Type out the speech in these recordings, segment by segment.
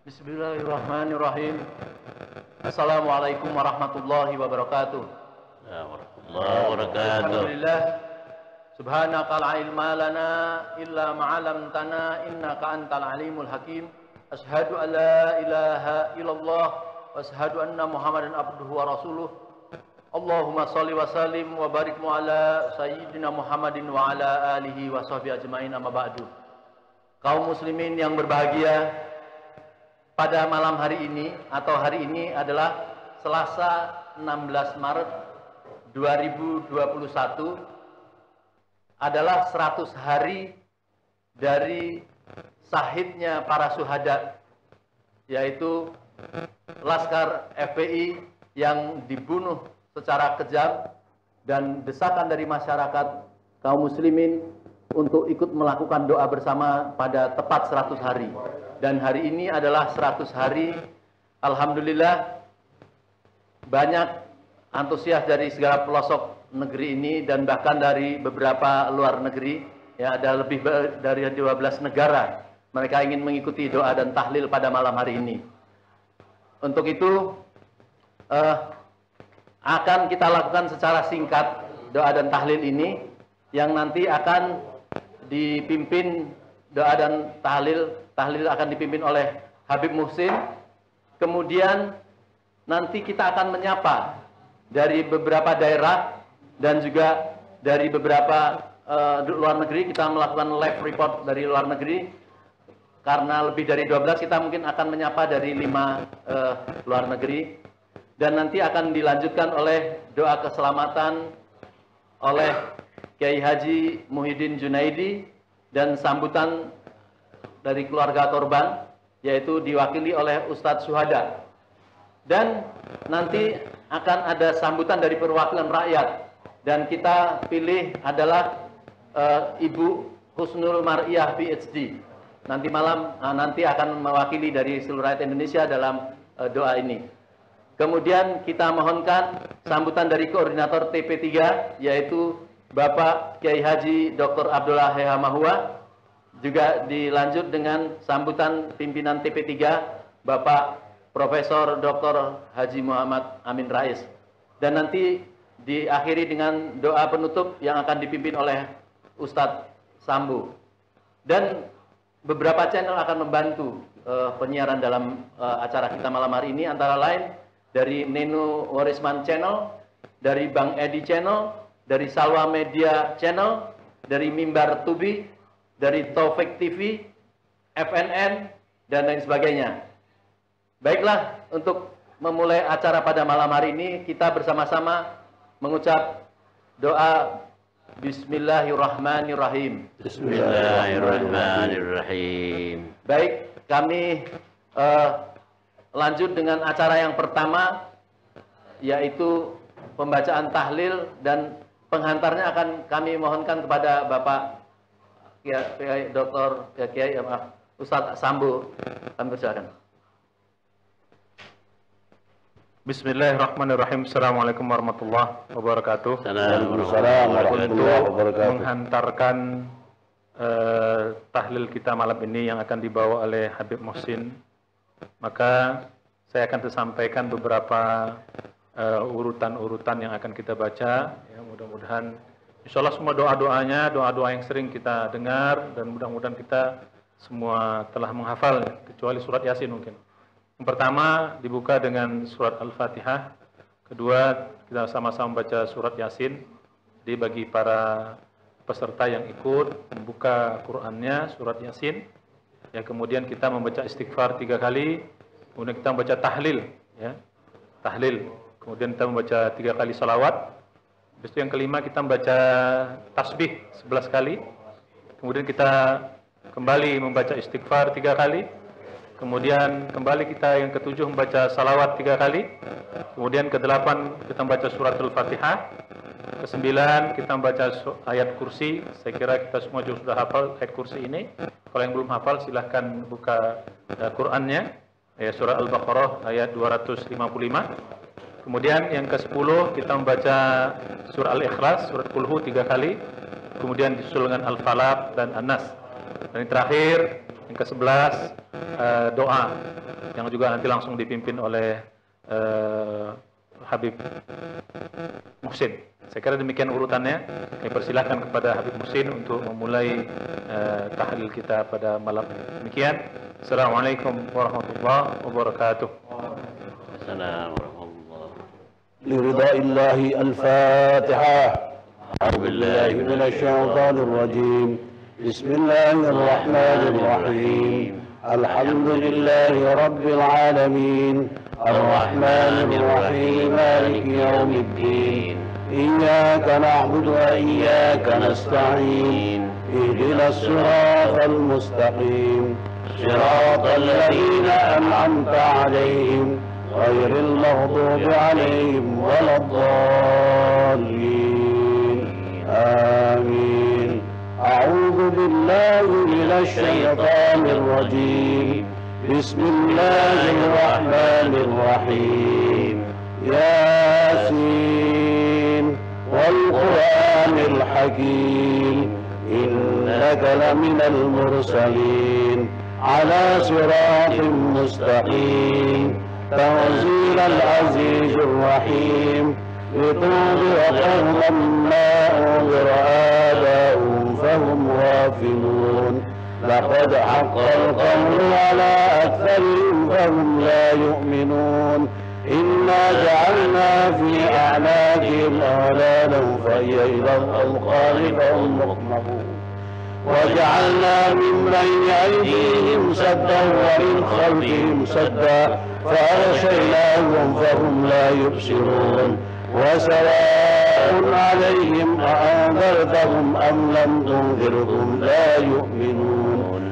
Bismillahirrahmanirrahim. Assalamualaikum warahmatullahi wabarakatuh. Warahmatullahi wabarakatuh. Alhamdulillah. Subhanaka la ilma lana illa ma 'allamtana innaka antal alimul hakim. Asyhadu an la ilaha illallah wa asyhadu anna Muhammadan abduhu wa rasuluh. Allahumma shalli wa sallim wa barik ala sayyidina Muhammadin wa ala alihi wa sahbihi ajmain, amma ba'du. Kaum muslimin yang berbahagia, pada malam hari ini atau hari ini adalah Selasa 16 Maret 2021, adalah 100 hari dari syahidnya para syuhada, yaitu Laskar FPI yang dibunuh secara kejam, dan desakan dari masyarakat kaum muslimin untuk ikut melakukan doa bersama pada tepat 100 hari. Dan hari ini adalah 100 hari. Alhamdulillah, banyak antusias dari segala pelosok negeri ini dan bahkan dari beberapa luar negeri. Ya, ada lebih dari 12 negara. Mereka ingin mengikuti doa dan tahlil pada malam hari ini. Untuk itu akan kita lakukan secara singkat doa dan tahlil ini, yang nanti akan dipimpin doa dan tahlil akan dipimpin oleh Habib Muhsin. Kemudian nanti kita akan menyapa dari beberapa daerah dan juga dari beberapa luar negeri. Kita melakukan live report dari luar negeri karena lebih dari 12, kita mungkin akan menyapa dari 5 luar negeri. Dan nanti akan dilanjutkan oleh doa keselamatan oleh Kiai Haji Muhyiddin Junaidi dan sambutan dari keluarga korban, yaitu diwakili oleh Ustadz Syuhada. Dan nanti akan ada sambutan dari perwakilan rakyat, dan kita pilih adalah Ibu Husnul Mar'iyah PhD. Nanti malam nanti akan mewakili dari seluruh rakyat Indonesia dalam doa ini. Kemudian kita mohonkan sambutan dari koordinator TP3, yaitu Bapak Kiai Haji Dr. Abdullah Heha Mahua. Juga dilanjut dengan sambutan pimpinan TP3, Bapak Profesor Dr. Haji Muhammad Amin Rais. Dan nanti diakhiri dengan doa penutup yang akan dipimpin oleh Ustadz Sambu. Dan beberapa channel akan membantu penyiaran dalam acara kita malam hari ini, antara lain dari Neno Warisman Channel, dari Bang Edi Channel, dari Salwa Media Channel, dari Mimbar Tubi, dari Taufik TV, FNN, dan lain sebagainya. Baiklah, untuk memulai acara pada malam hari ini, kita bersama-sama mengucap doa Bismillahirrahmanirrahim. Bismillahirrahmanirrahim. Baik, kami lanjut dengan acara yang pertama, yaitu pembacaan tahlil, dan penghantarnya akan kami mohonkan kepada Bapak Kiai Dr. Kiai Ustadz Sambu. Kami persilakan. Bismillahirrahmanirrahim. Assalamualaikum warahmatullahi wabarakatuh. Assalamualaikum warahmatullahi wabarakatuh. Menghantarkan tahlil kita malam ini yang akan dibawa oleh Habib Muhsin, maka saya akan sampaikan beberapa urutan-urutan yang akan kita baca. Ya, mudah-mudahan insya Allah semua doa-doanya, doa-doa yang sering kita dengar, dan mudah-mudahan kita semua telah menghafal, kecuali surat Yasin mungkin. Yang pertama dibuka dengan surat Al-Fatihah. Kedua, kita sama-sama baca surat Yasin. Jadi bagi para peserta yang ikut membuka Qur'annya, surat Yasin. Ya, kemudian kita membaca istighfar 3 kali. Kemudian kita membaca tahlil, ya, tahlil. Kemudian kita membaca 3 kali salawat. Habis itu yang kelima kita membaca tasbih 11 kali. Kemudian kita kembali membaca istighfar 3 kali. Kemudian kembali kita yang ketujuh membaca salawat 3 kali. Kemudian ke-8 kita membaca surat Al-Fatihah. Ke-9 kita membaca ayat kursi. Saya kira kita semua juga sudah hafal ayat kursi ini. Kalau yang belum hafal silahkan buka Qur'annya, ya, surah Al-Baqarah ayat 255. Kemudian yang ke-10 kita membaca surah Al-Ikhlas, surat Qul Hu 3 kali. Kemudian disusul dengan Al-Falaq dan An-Nas. Dan yang terakhir Yang ke-11 doa yang juga nanti langsung dipimpin oleh Habib Muhsin. Saya kira demikian urutannya. Kami persilahkan kepada Habib Muhsin untuk memulai tahlil kita pada malam ini. Demikian. Assalamualaikum warahmatullahi wabarakatuh. Assalamualaikum. لرضاء الله الفاتحة. أعوذ بالله من الشيطان الرجيم. بسم الله الرحمن الرحيم. الحمد لله رب العالمين الرحمن الرحيم مالك يوم الدين إياك نعبد وإياك نستعين اهدنا الصراط المستقيم صراط الذين أنعمت عليهم غير المغضوب عليهم ولا الضالين آمين. أعوذ بالله من الشيطان الرجيم. بسم الله الرحمن الرحيم. ياسين والقرآن الحكيم إنك لمن المرسلين على صراط مستقيم تنزيل العزيز الرحيم لتنذر قوما ما أنذر آباؤهم فهم غافلون لقد حق القول على أكثرهم فهم لا يؤمنون إنا جعلنا في أعناقهم أغلالا فهي إلى الأذقان فهم مقمحون وجعلنا من بين أيديهم سدا ومن خلفهم سدا فأغشيناهم فهم لا يبصرون وسواء عليهم أأنذرتهم أم لم تنذرهم لا يؤمنون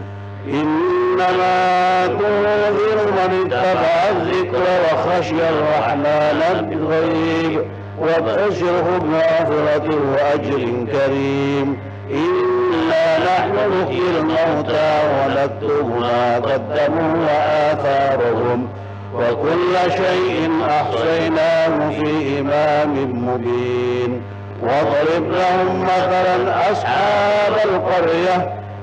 إنما تنذر من اتبع الذكر وخشي الرحمن بالغيب وبشره بمغفرة وأجر كريم. إنا نحن نحيي الموتى ونكتب ما قدموا وآثارهم وكل شيء أحصيناه في إمام مبين. واضرب لهم مثلا أصحاب القرية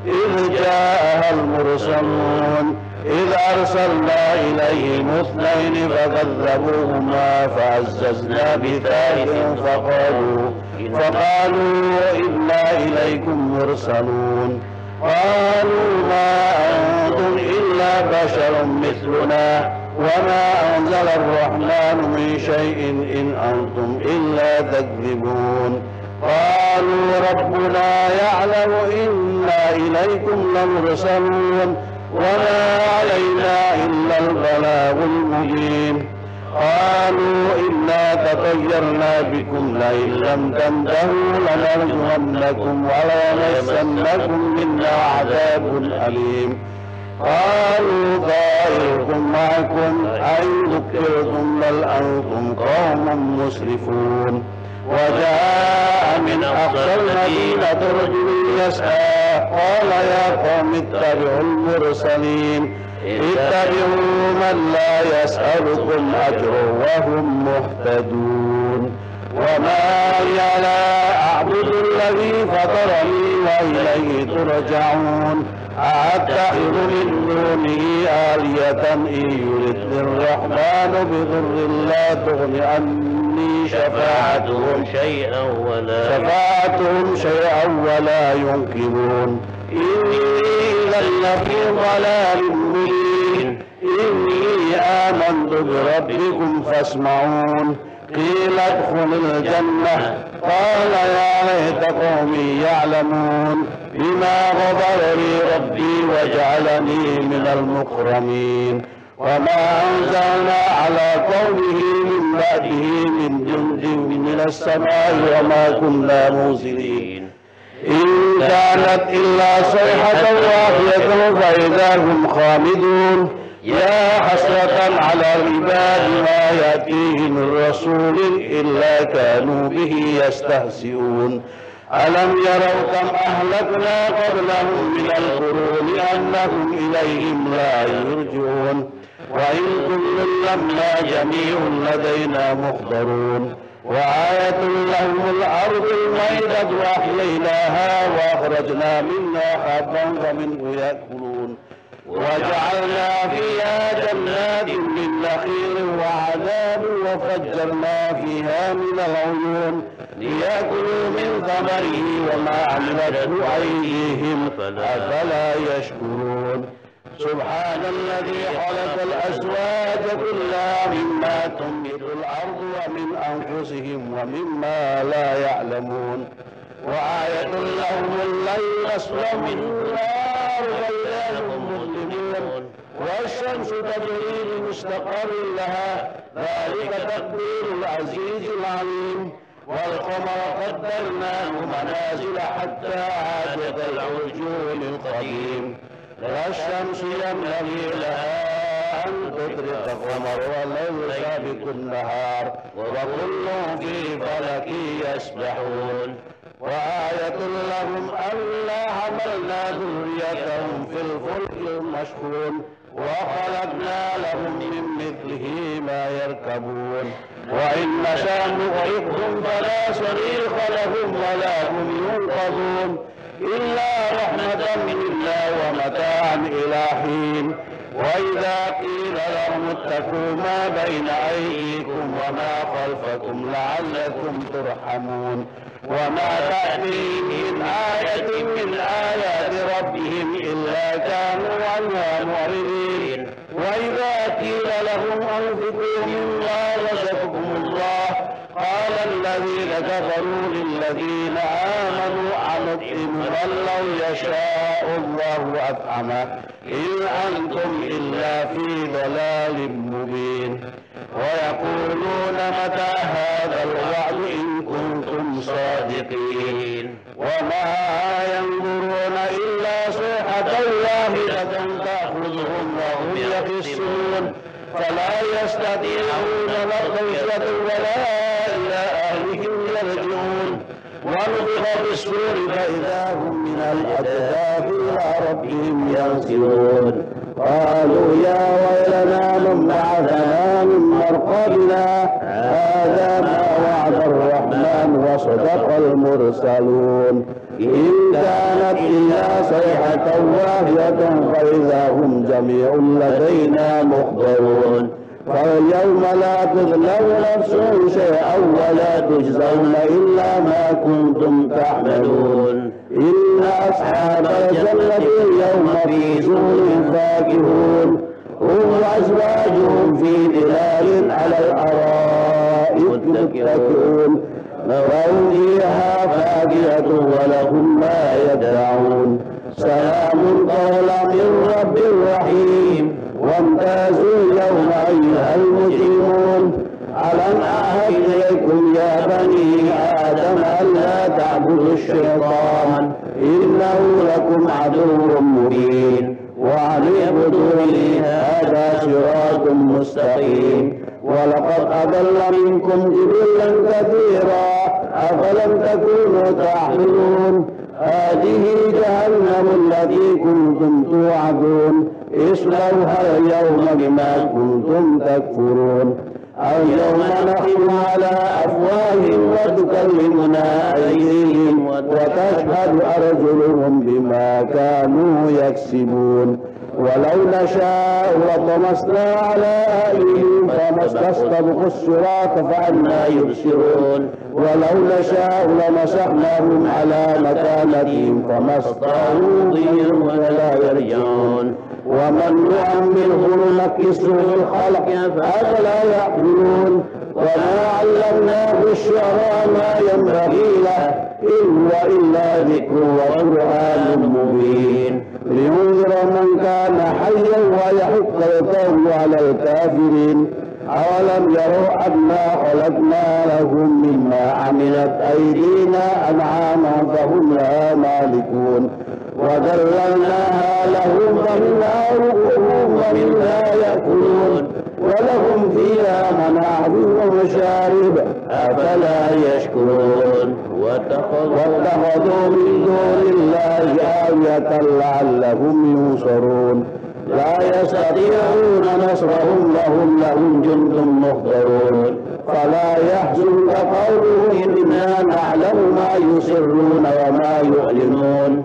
إذ جاءها المرسلون إذ أرسلنا إليهم اثنين فكذبوهما فعززنا بثالث فقالوا إنا إليكم مرسلون. قالوا ما أنتم إلا بشر مثلنا وما أنزل الرحمن من شيء إن أنتم إلا تكذبون. قالوا ربنا يعلم إنا إليكم لمرسلون وما علينا إلا البلاغ المبين. قالوا إنا تطيرنا بكم لئن لم تنتهوا لنرجمنكم وليمسنكم منا عذاب أليم. قالوا طائركم معكم أئن ذكرتم بل أنتم قوم مسرفون. وجاء من أقصى المدينة رجل يسعى قال يا قوم اتبعوا المرسلين اتبعوا من لا يسألكم أجرا وهم مهتدون. وما لي لا أعبد الذي فطرني وإليه ترجعون. أأتخذ من دونه آلية إن يردني الرحمن بضر لا تغن عني شفاعتهم شيئا ولا ينقذون. إني إذا لفي ضلال مبين. إني آمنت بربكم فاسمعون. قيل ادخل الجنة قال يا ليت قومي يعلمون بما غفر لي ربي وجعلني من المكرمين. وما أنزلنا على قومه من بعده من جند من السماء وما كنا منزلين إن كانت إلا صيحة واحدة فإذا هم خامدون. يا حسرة على العباد ما يأتيهم من رسول إلا كانوا به يستهزئون. ألم يروا كم أهلكنا قبلهم من القرون أنهم إليهم لا يرجعون. وإن كل لما جميع لدينا محضرون. وآية لهم الأرض الميتة وأحييناها وأخرجنا منها حبا فمنه يأكلون وجعلنا فيها جنات من نخيل وعناب وفجرنا فيها من العيون ليأكلوا من ثمره وما عملته أيديهم أفلا يشكرون سبحان الذي خلق الأزواج كلها مما تنبت الأرض ومن أنفسهم ومما لا يعلمون وآية لهم الليل نسلخ منه النار فإذا هم مظلمون والشمس تجري لمستقر لها ذلك تقدير العزيز العليم والقمر قدرناه منازل حتى عاد كالعرجون القديم لا الشمس ينبغي لها أن تدرك القمر والليل سابق النهار وكل في فلك يسبحون وآية لهم ألا حملنا ذريتهم في الفلك المشحون وخلقنا لهم من مثله ما يركبون وإن نشأ نغرقهم فلا صريخ لهم ولا هم ينقذون إلا رحمة منا ومتاعا إلى حين وإذا قيل لهم اتقوا ما بين أيديكم وما خلفكم لعلكم ترحمون وما تأتيهم من آية من آيات ربهم إلا كانوا عنها معرضين وإذا قيل لهم أنفقوا مما رزقكم الله قال الذين كفروا للذين آمنوا أنطعم من لو يشاء الله أطعمه إن أنتم إلا في ضلال مبين ويقولون متى هذا الوعد إن كنتم صادقين وما ينظرون إلا صيحة واحدة تأخذهم وهم يخصون فلا يستطيعون مخرجا ولا إلى أهلهم يرجعون ونفخ في الصور فإذا هم من الأكتاف إلى ربهم ينسلون قالوا يا ويلنا من بعثنا من مرقدنا هذا ما وعد الرحمن وصدق المرسلون إن كانت إلا صيحة واحدة فإذا هم جميع لدينا محضرون فاليوم لا تظلم نفس شيئا ولا تجزون إلا ما كنتم تعملون إن أصحاب الجنة اليوم في سرور فاكهون هم وأزواجهم في ظلال على الأرائك متكئون لهم فيها فاكهة ولهم ما يدعون سلام قولا من رب رحيم وامتازوا اليوم أيها المجرمون ألم أعهد إليكم يا بني آدم ألا تعبدوا الشيطان إنه لكم عدو مبين وأن اعبدوني هذا صراط مستقيم ولقد أضل منكم جبلا كثيرا أفلم تكونوا تعقلون هذه جهنم التي كنتم توعدون اصلوها اليوم بما كنتم تكفرون اليوم نختم على أفواههم وتكلمنا أيديهم وتشهد أرجلهم بما كانوا يكسبون ولو نشاء لطمسنا على أهلهم فما استبقوا الصراط فأنى يبصرون ولو نشاء لمسحناهم على مكانتهم فما استطاعوا ضيا ولا يرجعون ومن نعمره ننكسه في الخلق أفلا يعقلون وما علمناه الشعر ما ينبغي له إن هو إلا ذكر وقرآن مبين لينذر من كان حيا ويحق القول على الكافرين أولم يروا أنا خلقنا لهم مما عملت أيدينا أنعاما فهم لها مالكون وذللناها لهم فمنها ركوبهم ومنها يأكلون ولهم فيها منافع ومشارب أفلا يشكرون واتخذوا من دون الله آلهة لعلهم ينصرون لا يستطيعون نصرهم لهم جند محضرون فلا يحزنك قولهم إنا نعلم ما يسرون وما يعلنون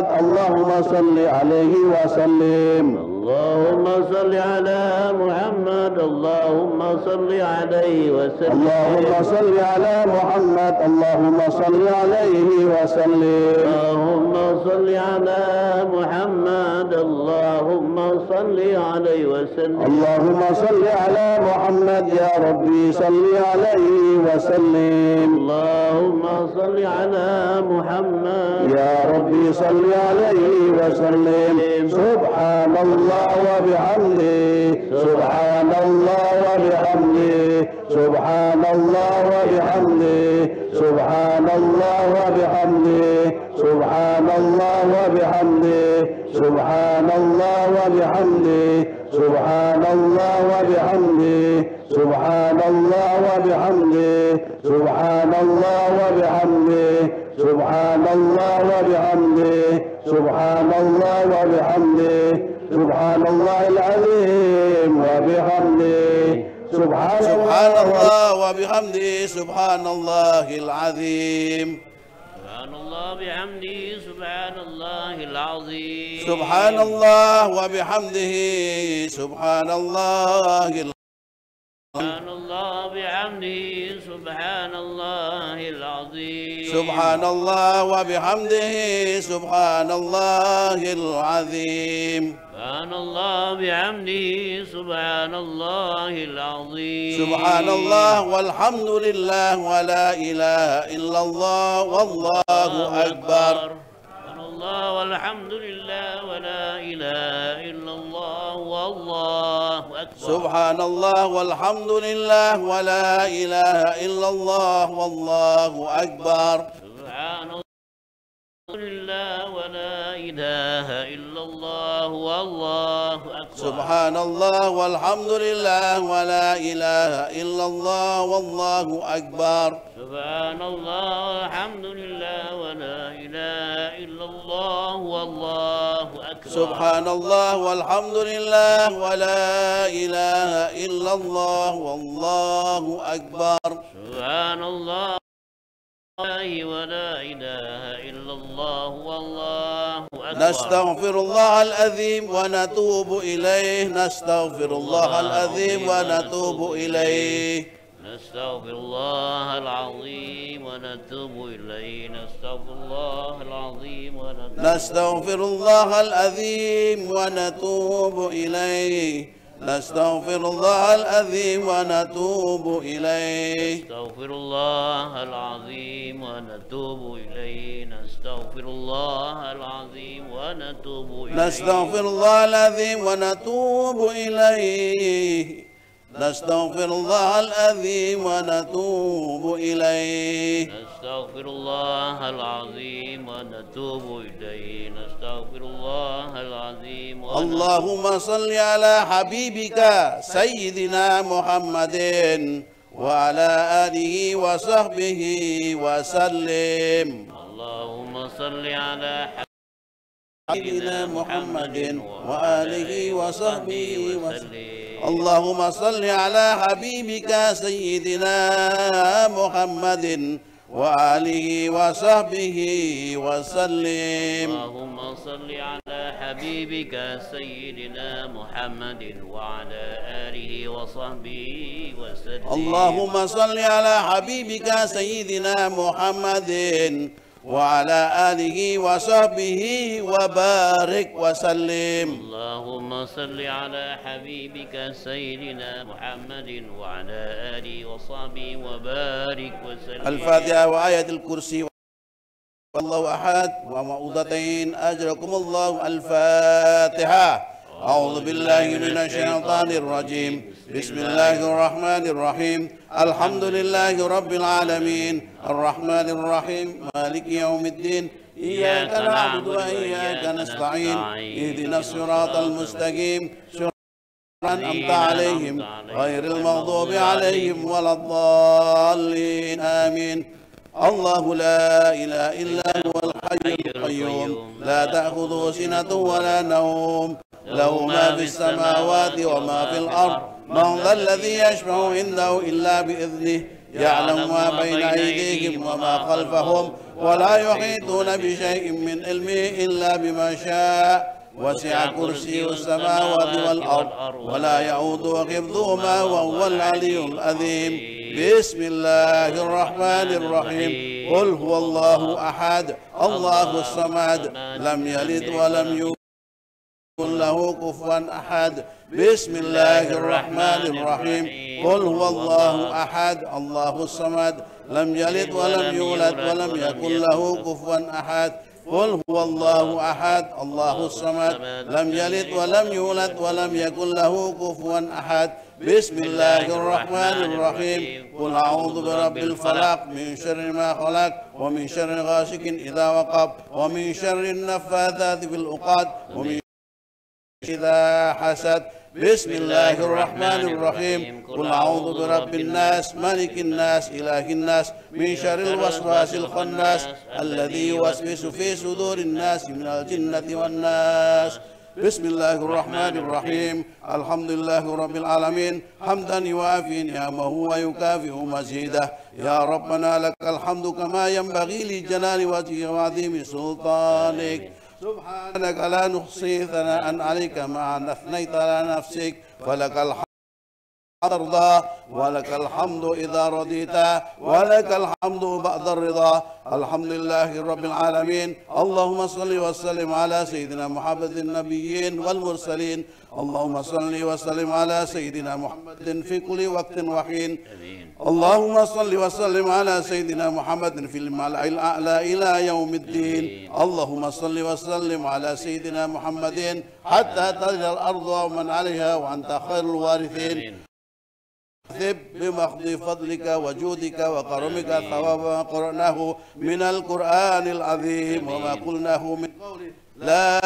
محمد اللهم صل عليه وسلم اللهم صل على محمد اللهم صل عليه وسلم اللهم صل على محمد اللهم صل عليه وسلم اللهم صل على محمد اللهم صل عليه وسلم اللهم صل على محمد يا ربي صل عليه وسلم اللهم صل على محمد يا ربي صل عليه وسلم سبحان الله وبحمده سبحان الله وبحمده سبحان الله وبحمده سبحان الله وبحمده سبحان الله وبحمده سبحان الله وبحمده سبحان الله وبحمده سبحان الله وبحمده سبحان الله وبحمده سبحان الله وبحمده سبحان الله وبحمده سبحان الله العظيم وبحمده سبحان الله وبحمده سبحان الله العظيم سبحان الله بحمده سبحان الله العظيم سبحان الله وبحمده سبحان الله سبحان الله بحمده سبحان الله العظيم سبحان الله وبحمده سبحان الله العظيم سبحان الله بحمده سبحان الله العظيم سبحان الله والحمد لله ولا إله إلا الله والله أكبر سبحان الله والحمد لله ولا إله إلا الله والله أكبر سبحان الله والحمد لله ولا إله إلا الله والله أكبر سبحان الله ولا إله إلا الله والله أكبر سبحان الله والحمد لله ولا إله إلا الله والله أكبر سبحان الله والحمد لله ولا إله إلا الله والله أكبر سبحان الله والحمد لله ولا إله إلا الله والله أكبر سبحان الله ولا إله إلا الله والله أكبر نستغفر الله العظيم ونتوب إليه نستغفر الله العظيم ونتوب إليه نستغفر الله العظيم ونتوب إليه نستغفر الله العظيم نستغفر الله العظيم ونتوب إليه نستغفر الله العظيم ونتوب إليه نستغفر الله العظيم ونتوب إليه نستغفر الله العظيم ونتوب إليه نستغفر الله العظيم ونتوب إليه نستغفر الله العظيم ونتوب إليه نستغفر الله العظيم ونتوب إليه نستغفر الله العظيم اللهم صل على حبيبك سيدنا محمد وعلى آله وصحبه وسلم اللهم صل على سيدنا محمد وآله وصحبه وسلم اللهم صل على حبيبك سيدنا محمد وآله وصحبه وسلم اللهم صل على حبيبك سيدنا محمد وعلى آله وصحبه وسلم اللهم صل على حبيبك سيدنا محمد وعلى آله وصحبه وبارك وسلم اللهم صل على حبيبك سيدنا محمد وعلى آله وصحبه وبارك وسلم الفاتحة وآية الكرسي الله أحد ومعوذتين أجركم الله الفاتحة أعوذ بالله من الشيطان الرجيم بسم الله الرحمن الرحيم الحمد لله رب العالمين الرحمن الرحيم مالك يوم الدين إياك نعبد وإياك نستعين اهدنا الصراط المستقيم صراط أنعمت عليهم غير المغضوب عليهم ولا الضالين آمين الله لا إله إلا هو الحي القيوم لا تأخذه سنة ولا نوم له ما في السماوات وما في الأرض من ذا الذي يشفع عنده إلا بإذنه يعلم ما بين أيديهم وما خلفهم ولا يحيطون بشيء من علمه إلا بما شاء وسع كرسيه السماوات والأرض ولا يعوده حفظهما وهو العلي العظيم بسم الله الرحمن الرحيم قل هو الله أحد الله الصمد لم يلد ولم يولد له كفوا أحد بسم الله الرحمن الرحيم قل هو الله أحد الله الصمد لم يلد ولم يولد ولم يكن له كفوا أحد قل هو الله أحد الله الصمد لم يلد ولم يولد ولم يكن له كفوا أحد بسم الله الرحمن الرحيم قل أعوذ برب الفلق من شر ما خلق ومن شر غاسق إذا وقب ومن شر النفاثات في العقد ومن إذا حسد بسم الله الرحمن الرحيم قل أعوذ برب الناس ملك الناس إله الناس من شر الوسواس الخناس الذي يوسوس في صدور الناس من الجنة والناس بسم الله الرحمن الرحيم الحمد لله رب العالمين حمدا يوافي نعمه ويكافئ مزيده يا ربنا لك الحمد كما ينبغي لجلال وجهك وعظيم سلطانك سبحانك لا نحصي ثناء عليك ما أثنيت على نفسك فلك الحمد ترضى ولك الحمد إذا رضيت ولك الحمد بعد الرضا الحمد لله رب العالمين اللهم صل وسلم على سيدنا محمد النبيين والمرسلين اللهم صل وسلم على سيدنا محمد في كل وقت وحين اللهم صل وسلم على سيدنا محمد في الملأ الأعلى إلى يوم الدين اللهم صل وسلم على سيدنا محمد حتى ترجى الأرض ومن عليها وأنت خير الوارثين بمحض فضلك وجودك وكرمك ثواب ما قرأناه من القرآن العظيم وما قلناه من قول لا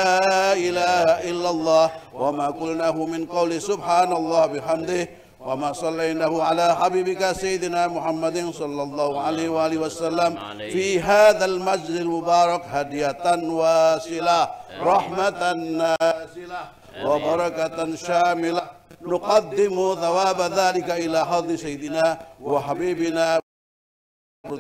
إله إلا الله وما قلناه من قول سبحان الله بحمده وما صليناه على حبيبك سيدنا محمد صلى الله عليه وآله وسلم في هذا المسجد المبارك هدية واصلة رحمة نازلة وبركة شاملة نقدم ثواب ذلك إلى حضرة سيدنا وحبيبنا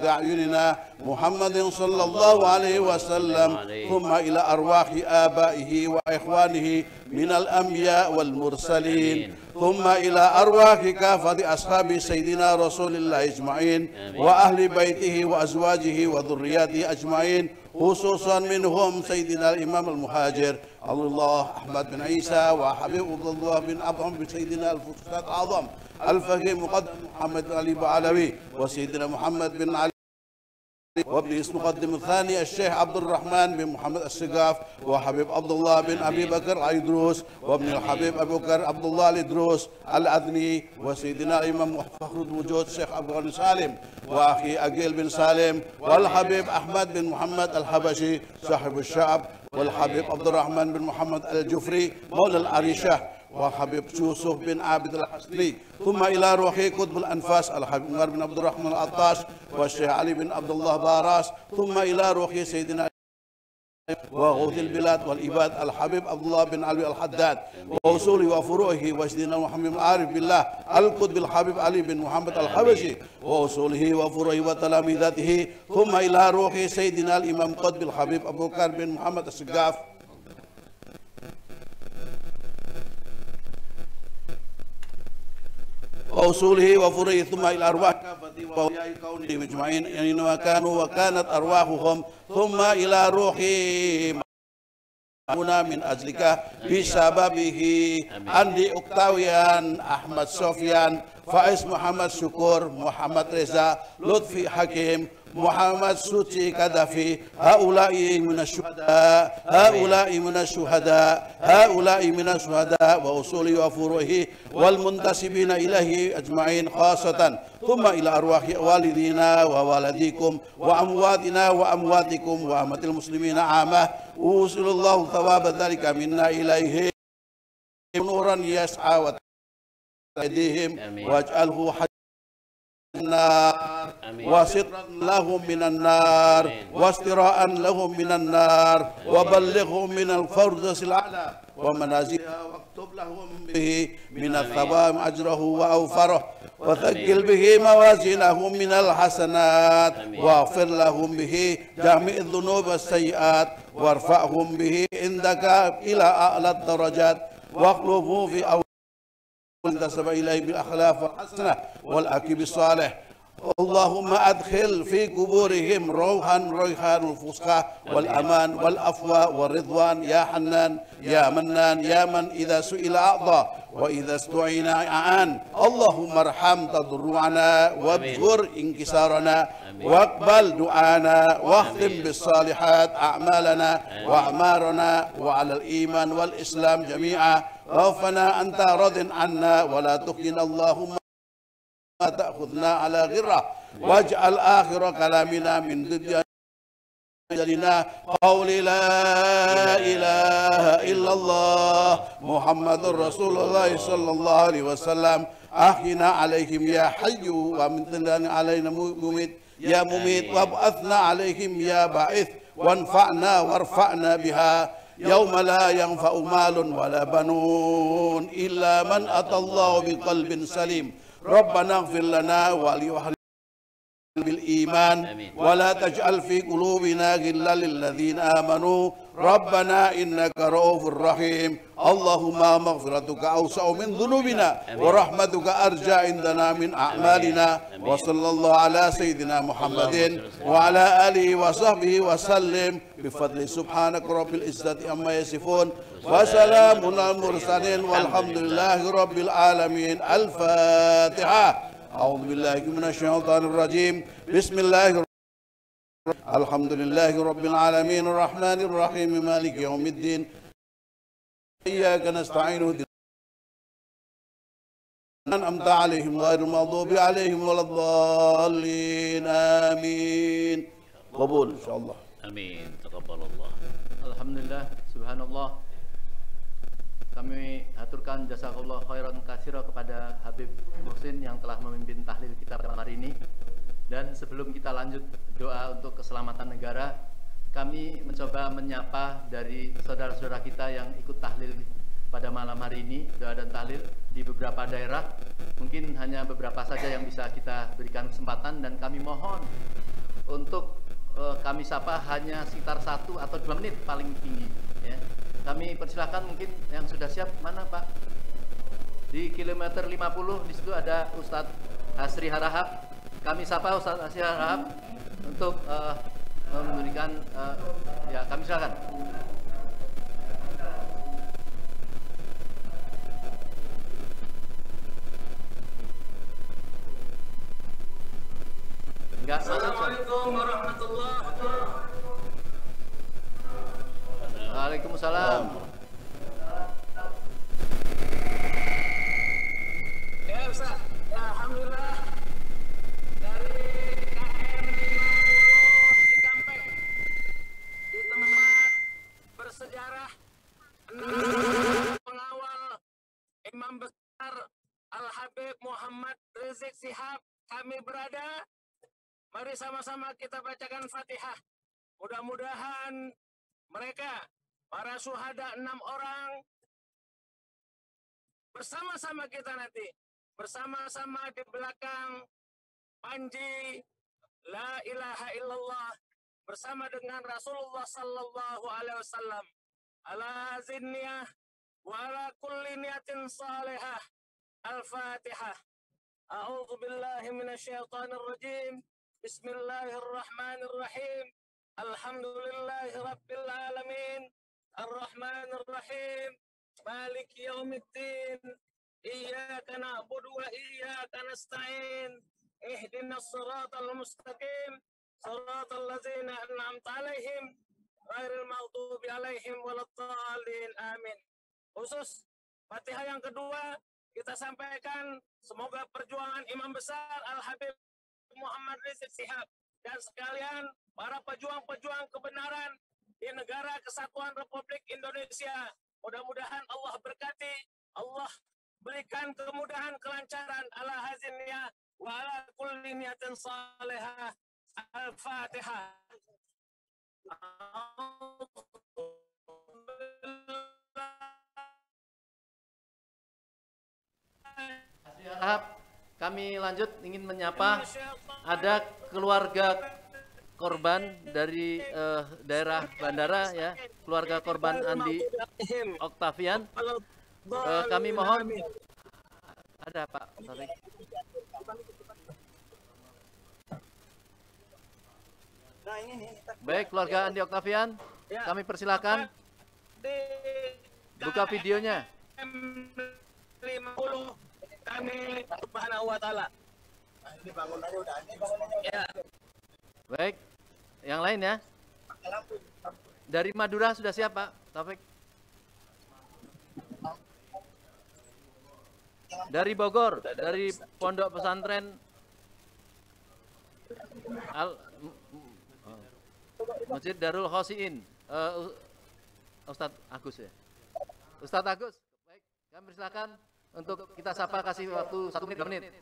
أعيننا محمد صلى الله عليه وسلم ثم إلى أرواح آبائه وإخوانه من الأنبياء والمرسلين ثم إلى أرواح كافة أصحاب سيدنا رسول الله أجمعين وأهل بيته وأزواجه وذرياته أجمعين خصوصا منهم سيدنا الإمام المهاجر الله أحمد بن عيسى وحبيب الله بن أبهم بسيدنا الفقيه الأعظم الفقيه مقدم محمد علي بعلوي وسيدنا محمد بن علي وابن المقدم الثاني الشيخ عبد الرحمن بن محمد السقاف وحبيب عبد الله بن أبي بكر الإدروس وابن الحبيب أبو بكر عبد الله الإدروس الأذني وسيدنا الإمام فخر الوجود الشيخ أبو غني سالم وأخي أقيل بن سالم والحبيب أحمد بن محمد الحبشي صاحب الشعب والحبيب عبد الرحمن بن محمد الجفري مولى العريشة وحبيب يوسف بن عابد الحسني ثم إلى روحي قطب الأنفاس الحبيب عمر بن عبد الرحمن العطاش والشيخ علي بن عبد الله باراس ثم إلى روحي سيدنا وغوث البلاد والعباد الحبيب عبد الله بن علي الحداد وأصوله وفروعه وسيدنا محمد العارف بالله القطب الحبيب علي بن محمد الحبشي وأصوله وفروعه وتلاميذته ثم إلى روحي سيدنا الإمام قطب الحبيب أبو بكر بن محمد السقاف وأصوله وفروعه ثم إلى أرواح كافة وأولياء كونه مجمعين يعني كانوا وكانت أرواحهم ثم إلى روحي هنا من أجلك بسببه عندي أكتاويان أحمد سفيان فائز محمد شكور محمد رضا لطفي حكيم محمد سوتي كدفي هؤلاء من الشهداء هؤلاء من الشهداء وأصوله وفروعه والمنتسبين إليه أجمعين خاصة ثم إلى أرواح والدينا ووالديكم وأمواتنا وأمواتكم وأمة المسلمين عامة وصل الله ثواب ذلك منا إليه نورا يسعى وتهديهم واجعله النار وسترا لهم من النار واستراء لهم من النار وبلغهم من الفردوس الأعلى ومنازلها واكتب لهم به من الثواب أجره وأوفره وثقل به موازينهم من الحسنات واغفر لهم به جميع الذنوب والسيئات وارفعهم به عندك إلى أعلى الدرجات واخلفوا في أول انتسب إليه بالأخلاق الحسنة والأكب الصالح اللهم أدخل في قبورهم روحا ريحان الفسقة والأمان والأفوى والرضوان يا حنان يا منان يا من إذا سئل أعطى وإذا استعين أعان اللهم ارحم تضرعنا واذكر انكسارنا واقبل دعانا واختم بالصالحات أعمالنا وأعمارنا وعلى الإيمان والإسلام جميعا ووفنا أنت راض عنا ولا تخزنا اللهم ما تأخذنا على غرة واجعل آخر كلامنا من ضد أجلنا قول لا إله إلا الله محمد رسول الله صلى الله عليه وسلم أحينا عليهم يا حي ومتنا علينا مميت يا مميت وابعثنا عليهم يا باعث وانفعنا وارفعنا بها يوم لا ينفع مال ولا بنون إلا من أتى الله بقلب سليم ربنا اغفر لنا وليحيينا بالإيمان ولا تجعل في قلوبنا غلا للذين آمنوا ربنا إنك رؤوف رحيم اللهم مغفرتك أوسع من ذنوبنا ورحمتك أرجى عندنا من أعمالنا وصلى الله على سيدنا محمد وعلى آله وصحبه وسلم بفضل سبحانك رب العزة عما يصفون وسلام على المرسلين والحمد لله رب العالمين الفاتحة أعوذ بالله من الشيطان الرجيم بسم الله الرحمن الرحيم الحمد لله رب العالمين الرحمن الرحيم مالك يوم الدين إياك نستعين أنعمت عليهم غير المغضوب عليهم ولا الضالين آمين قبول إن شاء الله آمين تقبل الله. Alhamdulillah, subhanallah. Kami aturkan jazakallah khairan katsira kepada Habib Muhsin yang telah memimpin tahlil kita pada hari ini. Dan sebelum kita lanjut doa untuk keselamatan negara, kami mencoba menyapa dari saudara-saudara kita yang ikut tahlil pada malam hari ini, doa dan tahlil di beberapa daerah. Mungkin hanya beberapa saja yang bisa kita berikan kesempatan, dan kami mohon untuk kami sapa hanya sekitar 1 atau 2 menit paling tinggi ya. Kami persilahkan, mungkin yang sudah siap mana Pak? Di kilometer 50 di situ ada Ustadz Hasri Harahap. Kami sapa Ustadz Hasri Harahap untuk memberikan ya, kami silakan. Enggak, Assalamualaikum warahmatullahi wabarakatuh. Waalaikumsalam. Ya Ustaz, ya alhamdulillah dari KM 50 Cikampek di tempat bersejarah pengawal Imam Besar Al-Habib Muhammad Rizik Shihab kami berada. Mari sama-sama kita bacakan Fatihah. Mudah-mudahan mereka, para syuhada 6 orang, bersama-sama kita nanti, bersama-sama di belakang panji La ilaha illallah, bersama dengan Rasulullah sallallahu alaihi wasallam. Ala zinniyah wa ala kulli niyatin salihah. Al-Fatihah. A'udzu billahi minasyaitonir rajim. Bismillahirrahmanirrahim. Alhamdulillahi rabbil alamin. Ar-Rahmanir Rahim. Maliki yaumiddin. Iyyaka na'budu wa iyyaka nasta'in. Ihdinas siratal mustaqim. Siratal ladzina an'amta 'alaihim ghairil maghdubi 'alaihim waladdallin. Amin. Khusus Fatihah yang kedua kita sampaikan, semoga perjuangan Imam Besar Al-Habib Muhammad Rizik Shihab dan sekalian para pejuang-pejuang kebenaran di negara kesatuan Republik Indonesia, mudah-mudahan Allah berkati, Allah berikan kemudahan, kelancaran, ala hazinnya wa ala kulli niyatin salihah. Al-Fatihah. kami lanjut ingin menyapa ada keluarga korban dari daerah bandara ya, keluarga korban Andi Oktavian. Kami mohon ada Pak Taufik. Baik, keluarga Andi Oktavian, kami persilakan buka videonya. 50 kami Subhanahu wa taala. Ya. Baik, yang lain ya. Dari Madura sudah siap Pak Taufik? Dari Bogor, dari Pondok Pesantren Masjid Darul Khosiin, Ustadz Agus ya. Ustadz Agus, baik, kami persilakan untuk kita sapa, kasih waktu 1 menit 2 menit.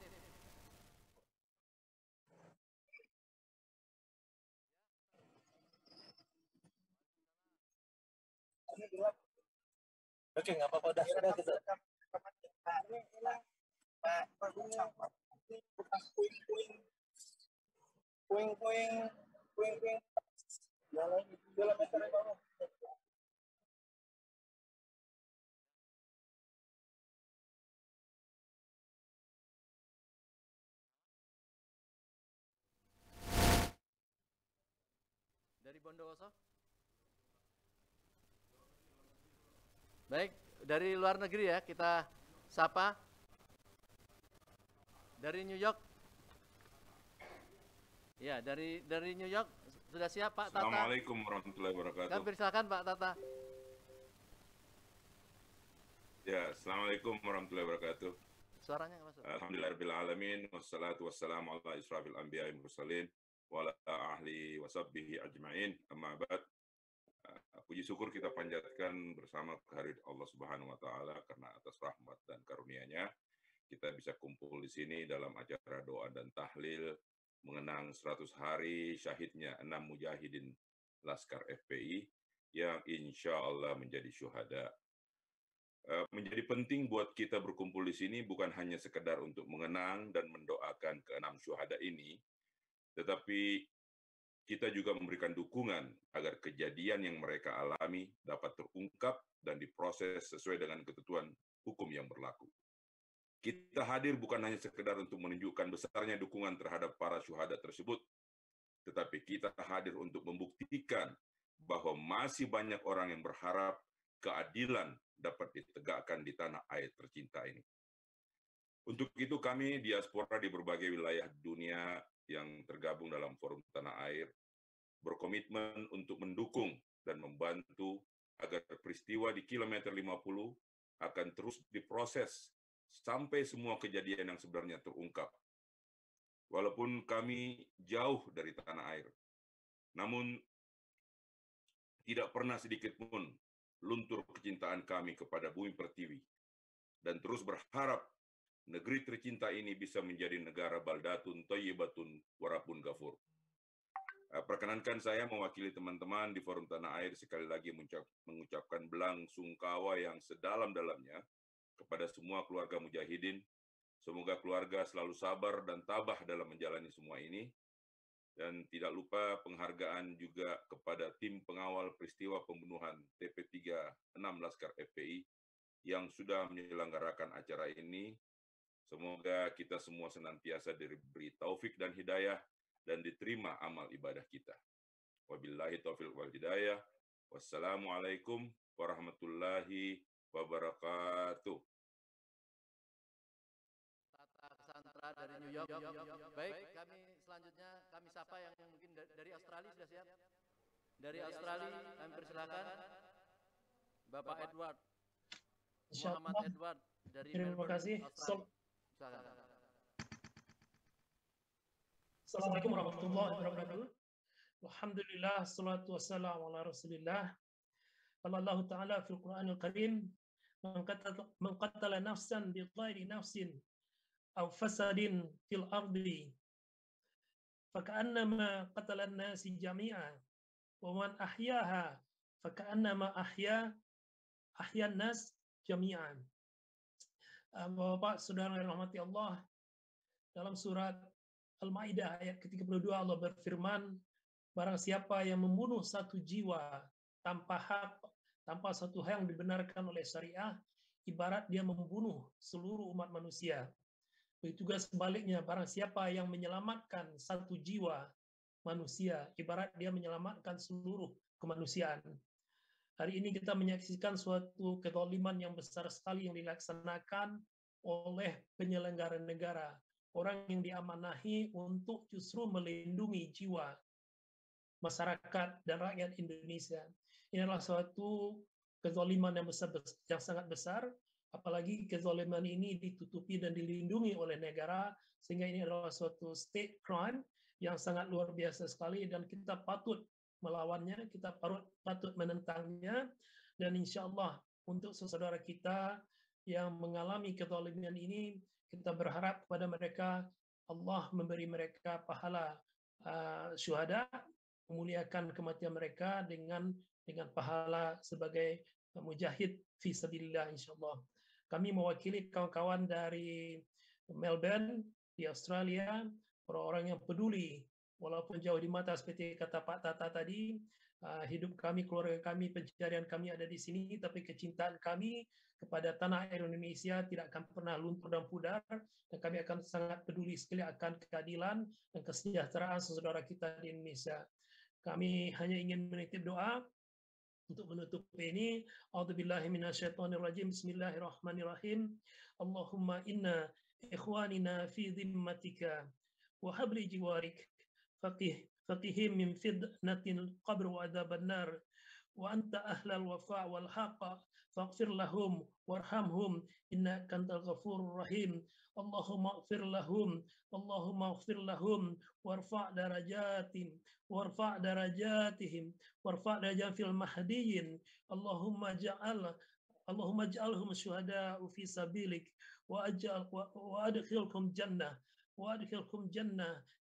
Oke, nggak apa-apa, udah kita. Dari Bondowoso? Baik, dari luar negeri ya, kita sapa. Dari New York. Ya, dari New York sudah siap Pak Tata. Assalamualaikum warahmatullahi wabarakatuh. Kami persilakan Pak Tata. Ya, Assalamualaikum warahmatullahi wabarakatuh. Suaranya nggak masuk. Alhamdulillahirabbil alamin, wassalatu wassalamu ala israfil anbiya'i mursalin wa ala ahli wa sahbihi ajma'in. Amma ba'd. Puji syukur kita panjatkan bersama kehadirat Allah Subhanahu wa taala karena atas rahmat dan karunia-Nya kita bisa kumpul di sini dalam acara doa dan tahlil mengenang 100 hari syahidnya 6 mujahidin Laskar FPI yang insya Allah menjadi syuhada. Menjadi penting buat kita berkumpul di sini bukan hanya sekedar untuk mengenang dan mendoakan ke-6 syuhada ini, tetapi kita juga memberikan dukungan agar kejadian yang mereka alami dapat terungkap dan diproses sesuai dengan ketentuan hukum yang berlaku. Kita hadir bukan hanya sekedar untuk menunjukkan besarnya dukungan terhadap para syuhada tersebut, tetapi kita hadir untuk membuktikan bahwa masih banyak orang yang berharap keadilan dapat ditegakkan di tanah air tercinta ini. Untuk itu kami diaspora di berbagai wilayah dunia yang tergabung dalam Forum Tanah Air berkomitmen untuk mendukung dan membantu agar peristiwa di kilometer 50 akan terus diproses sampai semua kejadian yang sebenarnya terungkap. Walaupun kami jauh dari tanah air, namun tidak pernah sedikit pun luntur kecintaan kami kepada bumi pertiwi dan terus berharap negeri tercinta ini bisa menjadi negara baldatun thayyibatun warabun ghafur. Perkenankan saya mewakili teman-teman di Forum Tanah Air sekali lagi mengucapkan belang sungkawa yang sedalam-dalamnya kepada semua keluarga mujahidin. Semoga keluarga selalu sabar dan tabah dalam menjalani semua ini. Dan tidak lupa penghargaan juga kepada tim pengawal peristiwa pembunuhan TP36 Laskar FPI yang sudah menyelenggarakan acara ini. Semoga kita semua senantiasa diberi taufik dan hidayah dan diterima amal ibadah kita. Wabillahi taufiq wal hidayah. Wassalamualaikum warahmatullahi wabarakatuh. Tata Cassandra dari New York. Baik, kami selanjutnya kami sapa yang mungkin dari Australia sudah siap. Dari Australia kami persilakan Bapak Edward. Muhammad Edward dari Terima Melbourne, kasih. Australia. Assalamualaikum warahmatullahi wabarakatuh. Alhamdulillah, salatu wassalamu ala rasulillah. Allah Ta'ala fil Quranil Karim man qatala nafsan bi ghairi nafsin aw fasadin fil ardi faka'annama qatala an-nasi jami'a wa man ahyaha faka'annama ahya an-nas jami'an. Bapak, saudara yang dirahmati Allah, dalam surat Al-Maidah ayat ke-32 Allah berfirman, barang siapa yang membunuh satu jiwa tanpa hak, tanpa satu hal yang dibenarkan oleh syariah, ibarat dia membunuh seluruh umat manusia. Begitu juga sebaliknya, barang siapa yang menyelamatkan satu jiwa manusia, ibarat dia menyelamatkan seluruh kemanusiaan. Hari ini kita menyaksikan suatu kezaliman yang besar sekali yang dilaksanakan oleh penyelenggara negara, orang yang diamanahi untuk justru melindungi jiwa masyarakat dan rakyat Indonesia. Ini adalah suatu kezaliman yang sangat besar, apalagi kezaliman ini ditutupi dan dilindungi oleh negara, sehingga ini adalah suatu state crime yang sangat luar biasa sekali, dan kita patut melawannya, kita patut menentangnya, dan insya Allah untuk saudara kita yang mengalami kezaliman ini, kita berharap kepada mereka, Allah memberi mereka pahala syuhada, memuliakan kematian mereka dengan pahala sebagai mujahid fi sabilillah insyaallah. Kami mewakili kawan-kawan dari Melbourne di Australia, orang-orang yang peduli walaupun jauh di mata seperti kata Pak Tata tadi, hidup kami, keluarga kami, pencarian kami ada di sini, tapi kecintaan kami kepada tanah air Indonesia tidak akan pernah luntur dan pudar, dan kami akan sangat peduli sekali akan keadilan dan kesejahteraan saudara kita di Indonesia. Kami hanya ingin menitip doa untuk menutup ini. A'udzubillahi minasyaitonirrajim. Bismillahirrahmanirrahim. Allahumma inna ikhwanina fi dhimmatika wa habli jiwarik faqihim min fitnatil qabr wa adzaban nar wa anta ahlal wafa wal haqq faghfir lahum warhamhum innaka antal ghafurur rahim. Allahumma ighfir lahum, Allahumma ighfir lahum warfa' darajatihim warfa' darajatihim fil mahdiyyin. Allahumma ja'alhum syuhada fi sabilik wa adkhilhum jannah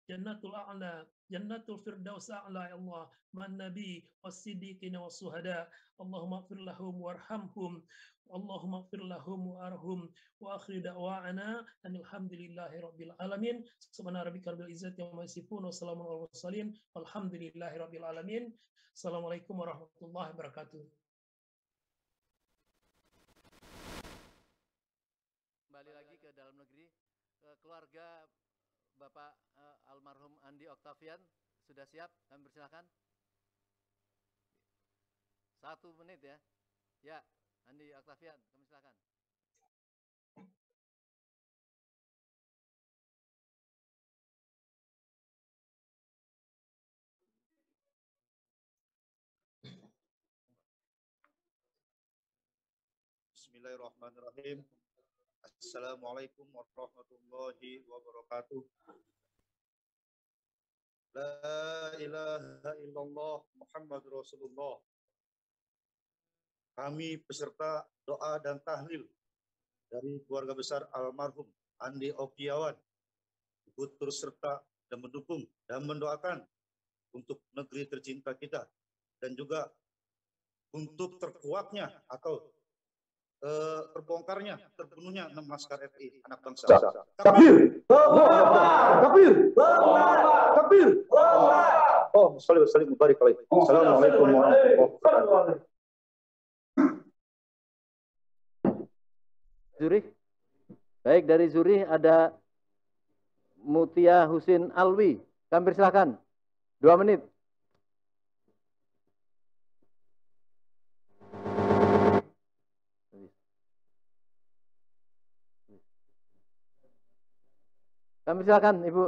jannatul a'la, jannatul firdaus a'la ya Allah, man nabi was-siddiqina was-syuhada. Allahumma ighfir lahum warhamhum, Allahumma ighfir lahum warhum, wa akhir da'wana alhamdulillahi rabbil alamin. Subhana rabbika rabbil izzati amma yasifun wa salamun alal mursalin walhamdulillahi rabbil alamin. Assalamualaikum warahmatullahi wabarakatuh. Kembali lagi ke dalam negeri, keluarga Bapak almarhum Andi Oktavian sudah siap? Kami persilakan. 1 menit ya. Ya, Andi Oktavian, kami silakan. Bismillahirrahmanirrahim. Assalamualaikum warahmatullahi wabarakatuh. La ilaha illallah Muhammad Rasulullah. Kami peserta doa dan tahlil dari keluarga besar almarhum Andi Oktavian ikut turut serta dan mendukung dan mendoakan untuk negeri tercinta kita, dan juga untuk terkuatnya atau terbongkarnya, terbunuhnya 6 laskar RI anak bangsa. Takbir! Takbir! Takbir! Oh, salim mubarak alaih. Assalamualaikum warahmatullahi wabarakatuh. Zurich. Baik, dari Zurich ada Mutia Husin Alwi. Kami persilakan. 2 menit. Kami silakan, Ibu.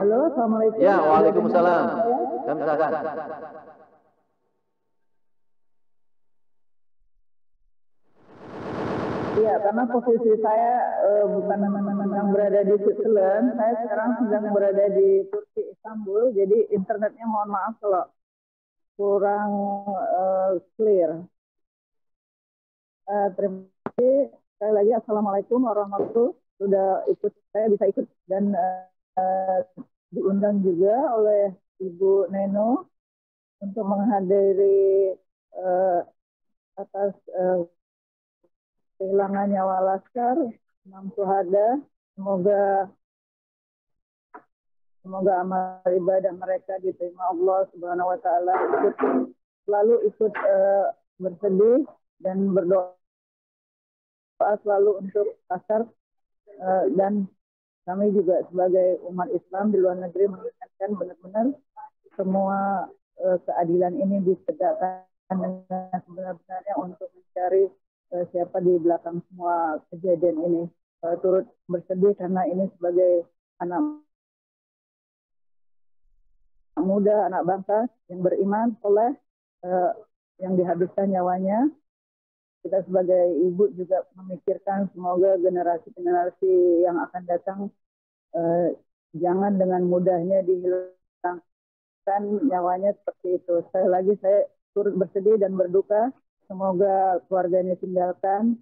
Halo, assalamualaikum. Ya, waalaikumsalam. Kami silakan. Iya, karena posisi saya bukan yang berada di Switzerland, saya sekarang sedang berada di Turki, Istanbul. Jadi internetnya mohon maaf kalau kurang clear. Terima kasih sekali lagi. Assalamualaikum warahmatullahi wabarakatuh. Sudah ikut, saya bisa ikut dan diundang juga oleh Ibu Neno untuk menghadiri atas kehilangan nyawa laskar 6 syuhada. Semoga amal ibadah mereka diterima Allah Subhanahu wa taala. Selalu ikut bersedih dan berdoa selalu untuk laskar, dan kami juga sebagai umat Islam di luar negeri mengingatkan benar-benar semua keadilan ini ditegakkan dengan sebenar-benarnya untuk mencari siapa di belakang semua kejadian ini. Turut bersedih karena ini sebagai anak muda, anak bangsa yang beriman, soleh, yang dihabiskan nyawanya. Kita sebagai ibu juga memikirkan semoga generasi-generasi yang akan datang jangan dengan mudahnya dihilangkan nyawanya seperti itu. Sekali lagi saya turut bersedih dan berduka. Semoga keluarganya tinggalkan,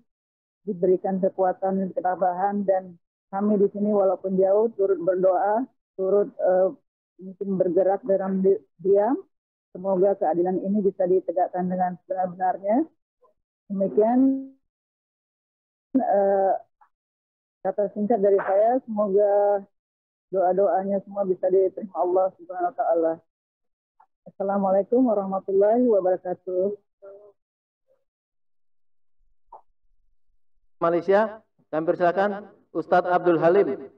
diberikan kekuatan dan ketabahan, dan kami di sini walaupun jauh turut berdoa, turut mungkin bergerak dalam diam. Semoga keadilan ini bisa ditegakkan dengan sebenar-benarnya. Demikian kata singkat dari saya. Semoga doa-doanya semua bisa diterima Allah Subhanahu wa taala. Assalamualaikum warahmatullahi wabarakatuh. Malaysia, kami persilakan Ustadz Abdul Halim.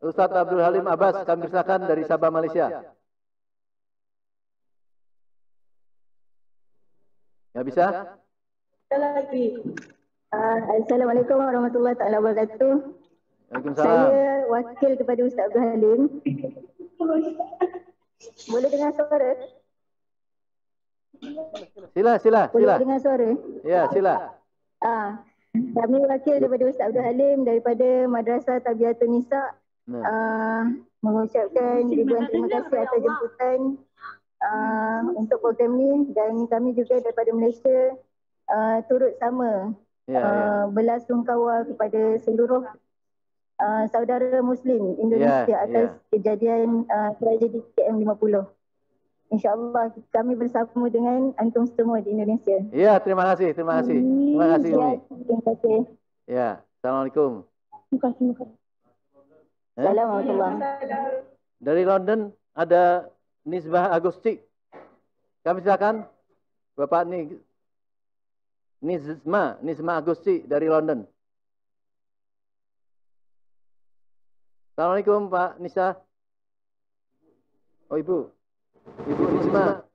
Ustadz Abdul Halim Abbas, kami persilakan dari Sabah, Malaysia. Nggak bisa? Lagi. Assalamualaikum warahmatullahi wabarakatuh. Waalaikumsalam. Saya wakil kepada Ustaz Abdul Halim. Boleh dengar suara? Sila. Boleh dengar suara? Ya, sila. Kami wakil daripada Ustaz Abdul Halim daripada Madrasah Tabiatul Nisa. Mengucapkan ribuan terima kasih atas jemputan untuk program ni, dan kami juga daripada Malaysia turut sama belasungkawa kepada seluruh saudara Muslim Indonesia atas kejadian tragedi KM50. InsyaAllah kami bersama dengan antum semua di Indonesia. Ya, terima kasih. Terima kasih Umi. Terima kasih. Ya, Assalamualaikum. Assalamualaikum. Dari London ada Nisbah Agusti. Kami silakan Bapak Nisma Agusti dari London. Assalamualaikum Pak Nisa. Oh Ibu Nisma.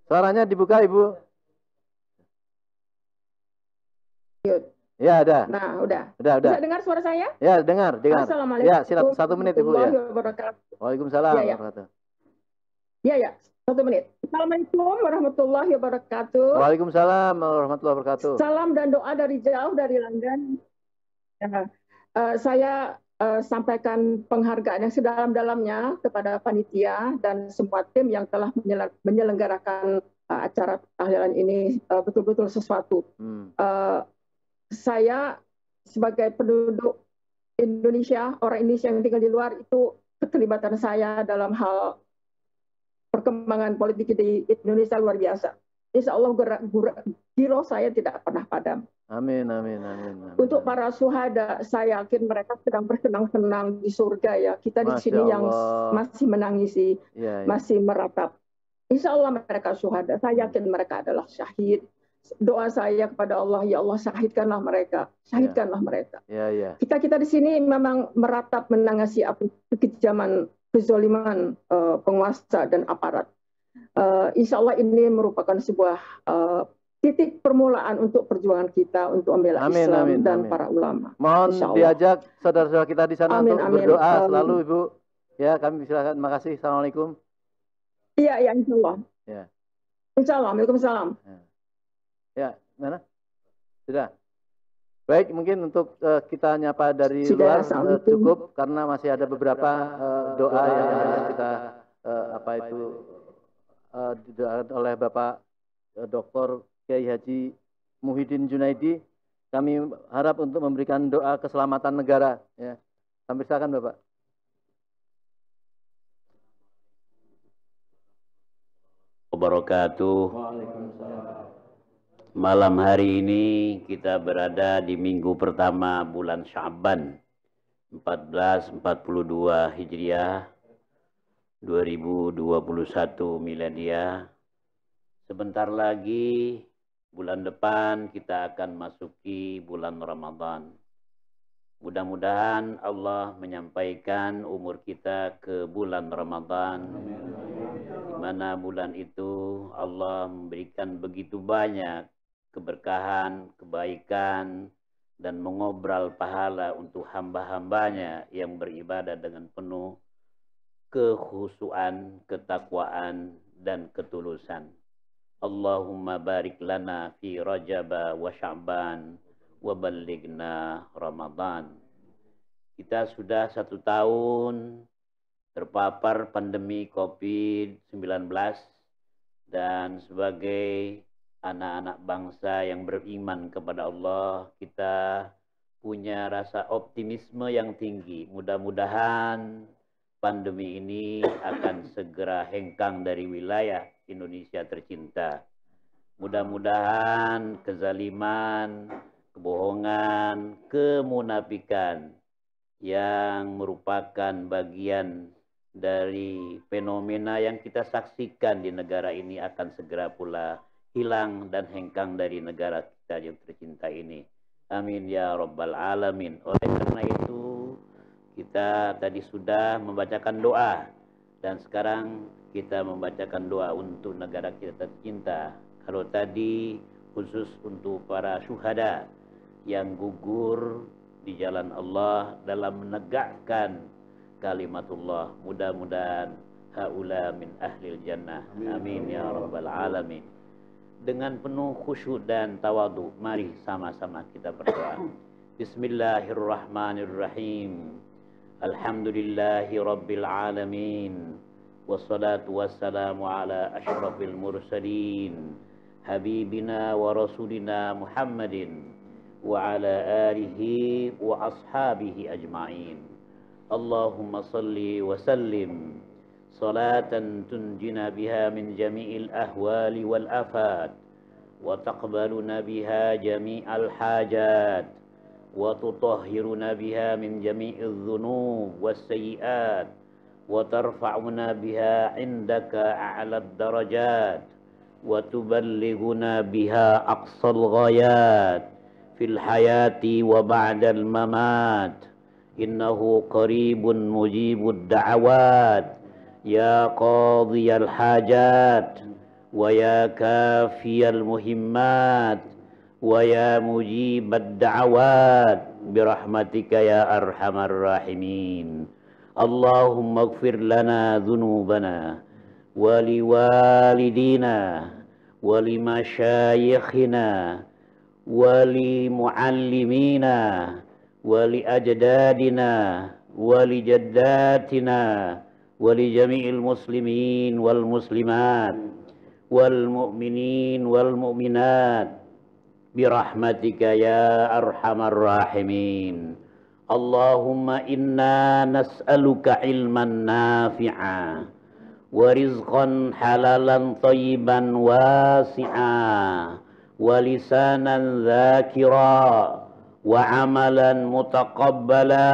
Suaranya dibuka Ibu. Ya, ada. Nah, udah. Udah. Bisa dengar suara saya? Ya, dengar. Assalamualaikum. Ya, silakan 1 menit Ibu ya. Waalaikumsalam warahmatullahi wabarakatuh. Ya. 1 menit. Assalamualaikum warahmatullahi wabarakatuh. Waalaikumsalam warahmatullahi wabarakatuh. Salam dan doa dari jauh dari London. Saya sampaikan penghargaan yang sedalam-dalamnya kepada panitia dan semua tim yang telah menyelenggarakan acara tahlilan ini, betul-betul sesuatu. Saya sebagai penduduk Indonesia, orang Indonesia yang tinggal di luar, itu keterlibatan saya dalam hal perkembangan politik di Indonesia luar biasa. Insya Allah giro saya tidak pernah padam. Amin. Untuk para syuhada, saya yakin mereka sedang bersenang-senang di surga ya. Kita di sini yang masih menangisi, masih meratap. Insya Allah mereka syuhada. Saya yakin mereka adalah syahid. Doa saya kepada Allah, ya Allah syahidkanlah mereka, mereka. Kita di sini memang meratap menangisi kekejaman, kezaliman penguasa dan aparat. Insya Allah ini merupakan sebuah titik permulaan untuk perjuangan kita untuk membela Islam dan para ulama. Mohon diajak saudara-saudara kita di sana untuk berdoa selalu Ibu. Ya, kami silakan. Terima kasih. Assalamualaikum. Iya, insya Allah. Ya. Insya Allah. Waalaikumsalam. Ya, mana? Sudah. Baik, mungkin untuk kita nyapa dari luar cukup karena masih ada beberapa doa yang harus kita didoakan oleh Bapak Dr. Kiai Haji Muhyiddin Junaidi. kami harap untuk memberikan doa keselamatan negara. Ya. Kami silakan Bapak. Wabarakatuh. Malam hari ini kita berada di minggu pertama bulan Sya'ban 1442 Hijriah 2021 Miladiah. Sebentar lagi bulan depan kita akan masuki bulan Ramadan. Mudah-mudahan Allah menyampaikan umur kita ke bulan Ramadan, di mana bulan itu Allah memberikan begitu banyak keberkahan, kebaikan, dan mengobral pahala untuk hamba-hambanya yang beribadah dengan penuh kekhusyuan, ketakwaan, dan ketulusan. Allahumma barik lana fi Rajab wa Sya'ban wa ballighna Ramadan. Kita sudah 1 tahun terpapar pandemi COVID-19 dan sebagai anak-anak bangsa yang beriman kepada Allah, kita punya rasa optimisme yang tinggi. Mudah-mudahan pandemi ini akan segera hengkang dari wilayah Indonesia tercinta. Mudah-mudahan kezaliman, kebohongan, kemunafikan yang merupakan bagian dari fenomena yang kita saksikan di negara ini akan segera pula hilang dan hengkang dari negara kita yang tercinta ini. Amin ya Rabbal Alamin. Oleh karena itu, kita tadi sudah membacakan doa dan sekarang kita membacakan doa untuk negara kita tercinta. Kalau tadi khusus untuk para syuhada yang gugur di jalan Allah dalam menegakkan kalimatullah. Mudah-mudahan haula min ahlil jannah. Amin ya Rabbal Alamin. Dengan penuh khusyuk dan tawadu, mari sama-sama kita berdoa. Bismillahirrahmanirrahim. Alhamdulillahi Rabbil Alamin. Wassalatu wassalamu ala ashrafil mursalin. Habibina wa rasulina Muhammadin. Wa ala alihi wa ashabihi ajma'in. Allahumma salli wa sallim. Salatan tunjina biha min jami'il ahwali wal afat. Wa taqbaluna biha jami'al hajat. Wa tutahhiruna biha min jami'il dhunub was sayyiat. Wa tarfa'una biha indaka a'lad darajat. Wa tuballighuna biha aqsal ghayat. Fil hayati wa ba'dal mamat. Innahu qaribun mujibud da'awat. Ya qadiyal hajat. Wa ya kafiyal muhimmat. Wa ya mujibad da'awat. Birahmatika ya arhamar rahimin. Allahumma ighfir lana dhunubana. Wa liwalidina. Wa limasyayikhina. ولمعلمينا ولأجدادنا ولجداتنا ولجميع المسلمين والمسلمات والمؤمنين والمؤمنات برحمتك يا أرحم الراحمين. اللهم إنا نسألك علما نافعا ورزقا حلالا طيبا واسعا ولسانا ذاكرا وعملا متقبلا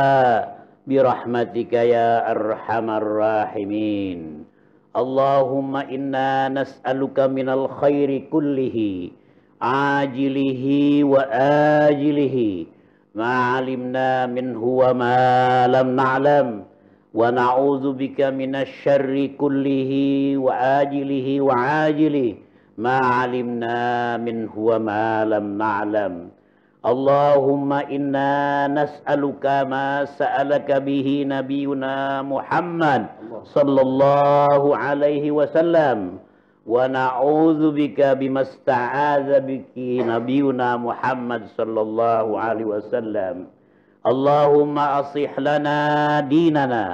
برحمتك يا أرحم الراحمين. اللهم إنا نسألك من الخير كله عاجله وآجله ما علمنا منه وما لم نعلم ونعوذ بك من الشر كله وآجله وعاجله ما علمنا منه وما لم نعلم. اللهم إنا نسألك ما سألك به نبينا محمد صلى الله عليه وسلم ونعوذ بك بما استعاذ بك نبينا محمد صلى الله عليه وسلم. اللهم أصلح لنا ديننا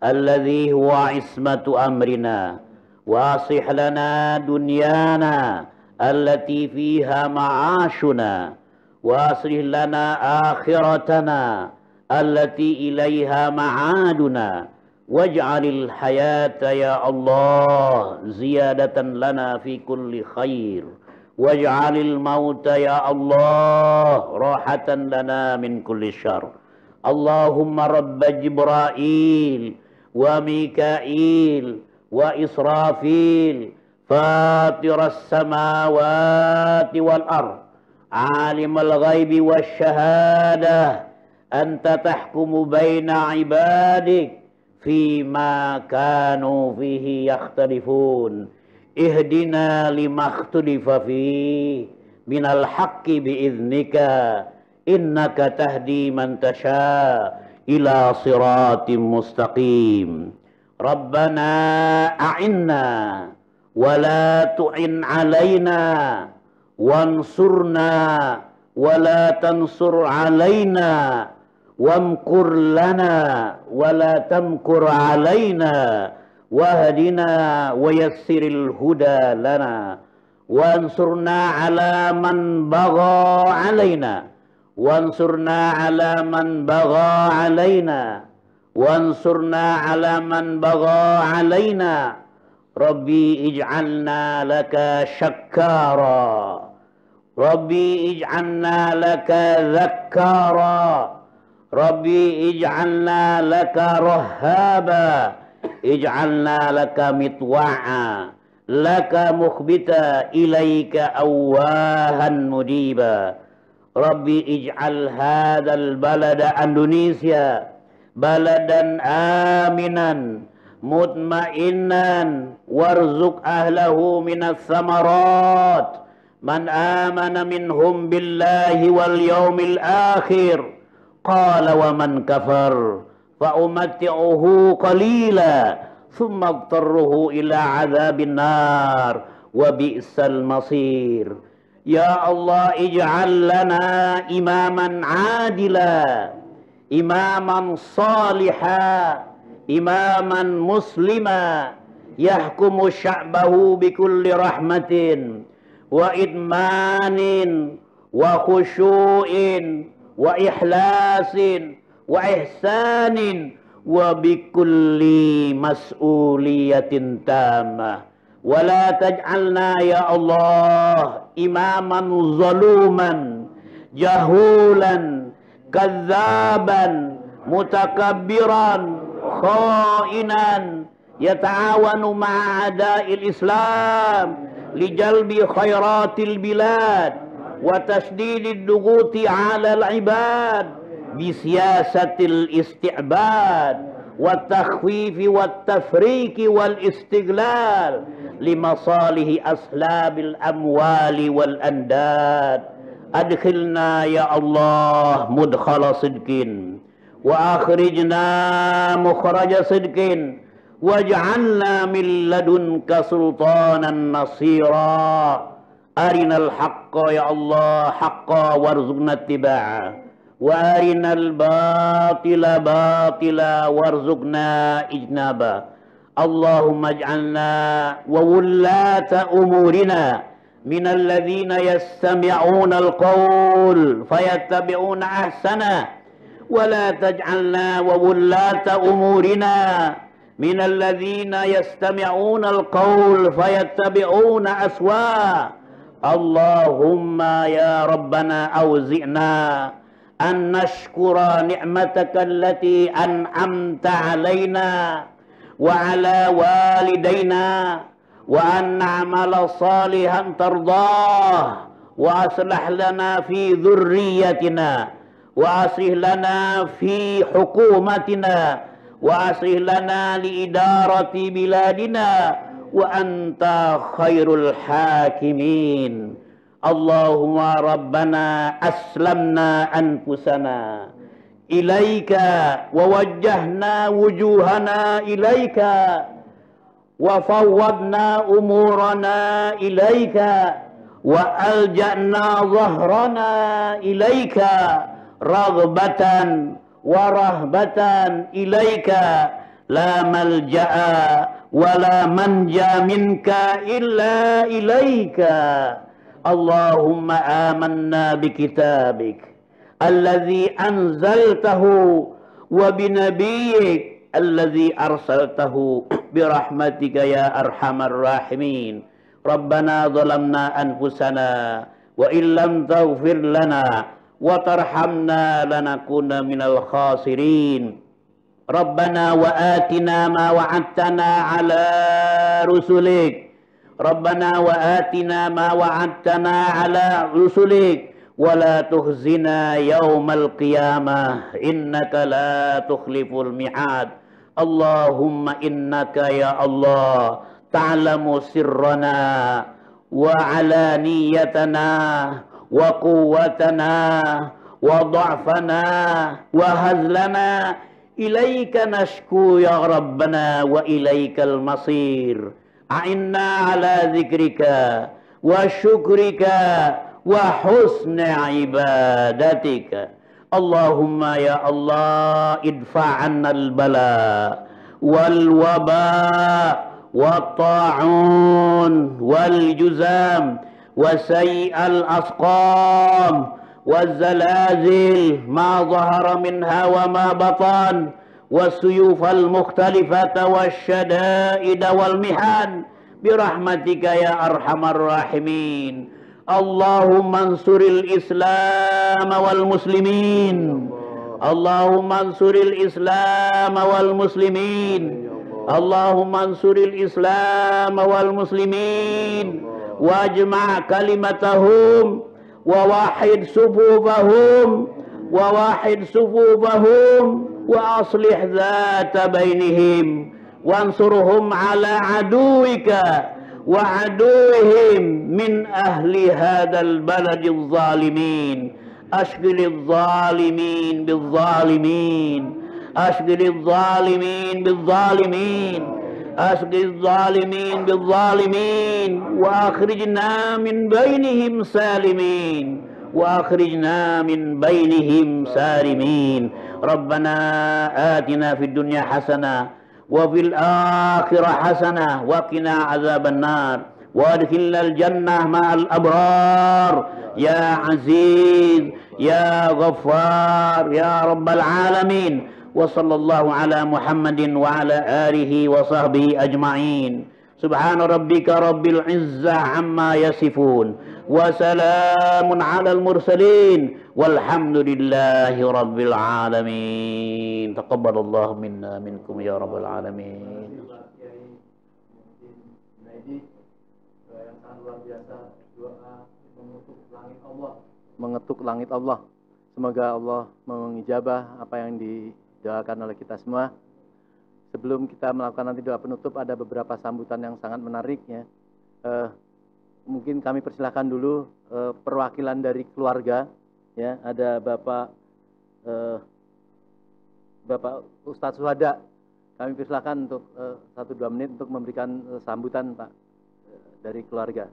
الذي هو عصمة أمرنا وأصلح لنا دنيانا التي فيها معاشنا وأصلح لنا آخرتنا التي إليها معادنا واجعل الحياة يا الله زيادة لنا في كل خير واجعل الموت يا الله راحة لنا من كل شر اللهم رب جبرائيل وميكائيل وإسرافيل فاطر السماوات والأرض عالم الغيب والشهادة أنت تحكم بين عبادك فيما كانوا فيه يختلفون اهدنا لما اختلف فيه من الحق بإذنك إنك تهدي من تشاء إلى صراط مستقيم ربنا أعنا ولا تعن علينا وانصرنا ولا تنصر علينا وامكر لنا ولا تمكر علينا واهدنا ويسر الهدى لنا وانصرنا على من بغى علينا وانصرنا على من بغى علينا وانصرنا على من بغى علينا ربي اجعلنا لك شكارا ربي اجعلنا لك ذكارا ربي اجعلنا لك رهابا اجعلنا لك مطوعا لك مخبتا إليك أواها مجيبا ربي اجعل هذا البلد إندونيسيا بلدا آمنا مطمئنا وارزق أهله من الثمرات من آمن منهم بالله واليوم الآخر قال ومن كفر فأمتعه قليلا ثم اضطره إلى عذاب النار وبئس المصير يا الله اجعل لنا إماما عادلا إماما صالحا إماما مسلما يحكم شعبه بكل رحمة وإدمان وخشوع وإخلاص وإحسان وبكل مسؤولية تامة ولا تجعلنا يا الله إماما ظلوما جهولا كذابا متكبرا خائنا يتعاون مع أعداء الإسلام لجلب خيرات البلاد وتشديد الضغوط على العباد بسياسة الاستعباد والتخويف والتفريق والاستغلال لمصالح أصحاب الأموال والأنداد أدخلنا يا الله مدخل صدق وأخرجنا مخرج صدق واجعلنا من لدنك سلطانا نصيرا أرنا الحق يا الله حقا وارزقنا اتباعه وارنا الباطل باطلا وارزقنا اجتنابه اللهم اجعلنا وولاة امورنا من الذين يستمعون القول فيتبعون احسنه ولا تجعلنا وولاة امورنا من الذين يستمعون القول فيتبعون أسواه اللهم يا ربنا أوزعنا أن نشكر نعمتك التي أنعمت علينا وعلى والدينا وأن نعمل صالحا ترضاه وأصلح لنا في ذريتنا وأصلح لنا في حكومتنا وأصلح لنا لإدارة بلادنا وأنت خير الحاكمين اللهم ربنا أسلمنا أنفسنا إليك ووجهنا وجوهنا إليك وفوضنا أمورنا إليك وألجأنا ظهرنا إليك رغبة ورهبة إليك لا ملجأ ولا منجا منك إلا إليك اللهم آمنا بكتابك الذي أنزلته وبنبيك الذي أرسلته برحمتك يا أرحم الراحمين ربنا ظلمنا أنفسنا وإن لم تغفر لنا وترحمنا لنكون من الخاسرين ربنا وآتنا ما وعدتنا على رسلك ربنا وآتنا ما وعدتنا على رسلك ولا تخزنا يوم القيامة إنك لا تخلف الميعاد اللهم إنك يا الله تعلم سرنا وعلانيتنا وقوتنا وضعفنا وهزلنا إليك نشكو يا ربنا وإليك المصير أعنا على ذكرك وشكرك وحسن عبادتك اللهم يا الله ادفع عنا البلاء والوباء والطاعون والجذام وسيء الأسقام والزلازل ما ظهر منها وما بطن والسيوف المختلفة والشدائد والمحن برحمتك يا أرحم الراحمين اللهم انصر الإسلام والمسلمين اللهم انصر الإسلام والمسلمين اللهم انصر الإسلام والمسلمين واجمع كلمتهم وواحد صفوفهم وأصلح ذات بينهم وانصرهم على عدوك وعدوهم من أهل هذا البلد الظالمين أشغل الظالمين بالظالمين أشغل الظالمين بالظالمين أشغل الظالمين بالظالمين وأخرجنا من بينهم سالمين وأخرجنا من بينهم سالمين ربنا آتنا في الدنيا حسنة وفي الآخرة حسنة وقنا عذاب النار وادخلنا الجنة مع الأبرار يا عزيز يا غفار يا رب العالمين وصلى الله على محمد وعلى آله وصحبه أجمعين سبحان ربك رب العزة عما يصفون وسلام على المرسلين والحمد لله رب العالمين تقبل الله منا منكم يا رب العالمين. Mengetuk langit Allah. Semoga Allah mengijabah apa yang didoakan oleh kita semua. Sebelum kita melakukan nanti doa penutup, ada beberapa sambutan yang sangat menarik ya. Mungkin kami persilahkan dulu perwakilan dari keluarga ya. Ada Bapak Ustadz Suhada. Kami persilahkan untuk 1-2 menit untuk memberikan sambutan Pak dari keluarga.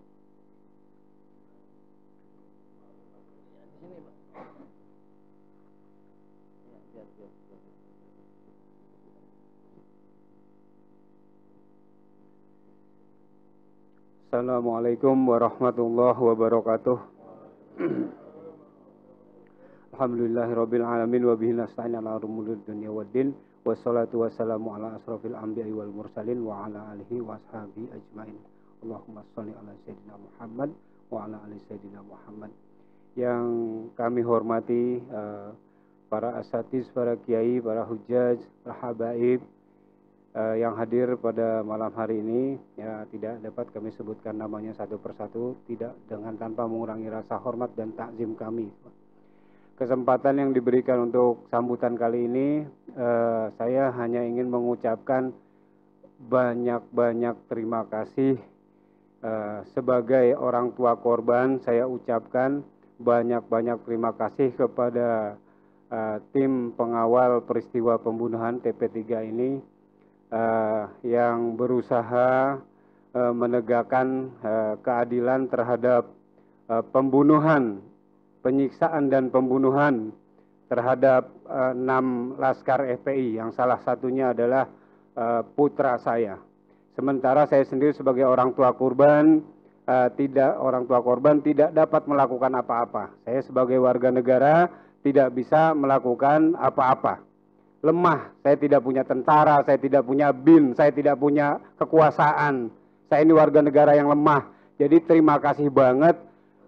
Assalamualaikum warahmatullahi wabarakatuh. Alhamdulillahirabbil alamin wa bihi nasta'in ala umurid dunya waddin wassalatu wassalamu ala asrofil anbiya'i wal mursalin wa ala alihi wa ashabihi ajmain. Allahumma sholli ala sayyidina Muhammad wa ala ali sayyidina Muhammad. Yang kami hormati para asatiz, para kiai, para hujjaj, para habaib yang hadir pada malam hari ini, ya tidak dapat kami sebutkan namanya satu persatu, tidak dengan tanpa mengurangi rasa hormat dan takzim kami. Kesempatan yang diberikan untuk sambutan kali ini, saya hanya ingin mengucapkan banyak-banyak terima kasih sebagai orang tua korban. Saya ucapkan banyak-banyak terima kasih kepada tim pengawal peristiwa pembunuhan TP3 ini. Yang berusaha menegakkan keadilan terhadap pembunuhan, penyiksaan dan pembunuhan terhadap 6 laskar FPI yang salah satunya adalah putra saya. Sementara saya sendiri sebagai orang tua korban orang tua korban tidak dapat melakukan apa-apa. Saya sebagai warga negara tidak bisa melakukan apa-apa. Lemah, saya tidak punya tentara, saya tidak punya BIN, saya tidak punya kekuasaan. Saya ini warga negara yang lemah. Jadi terima kasih banget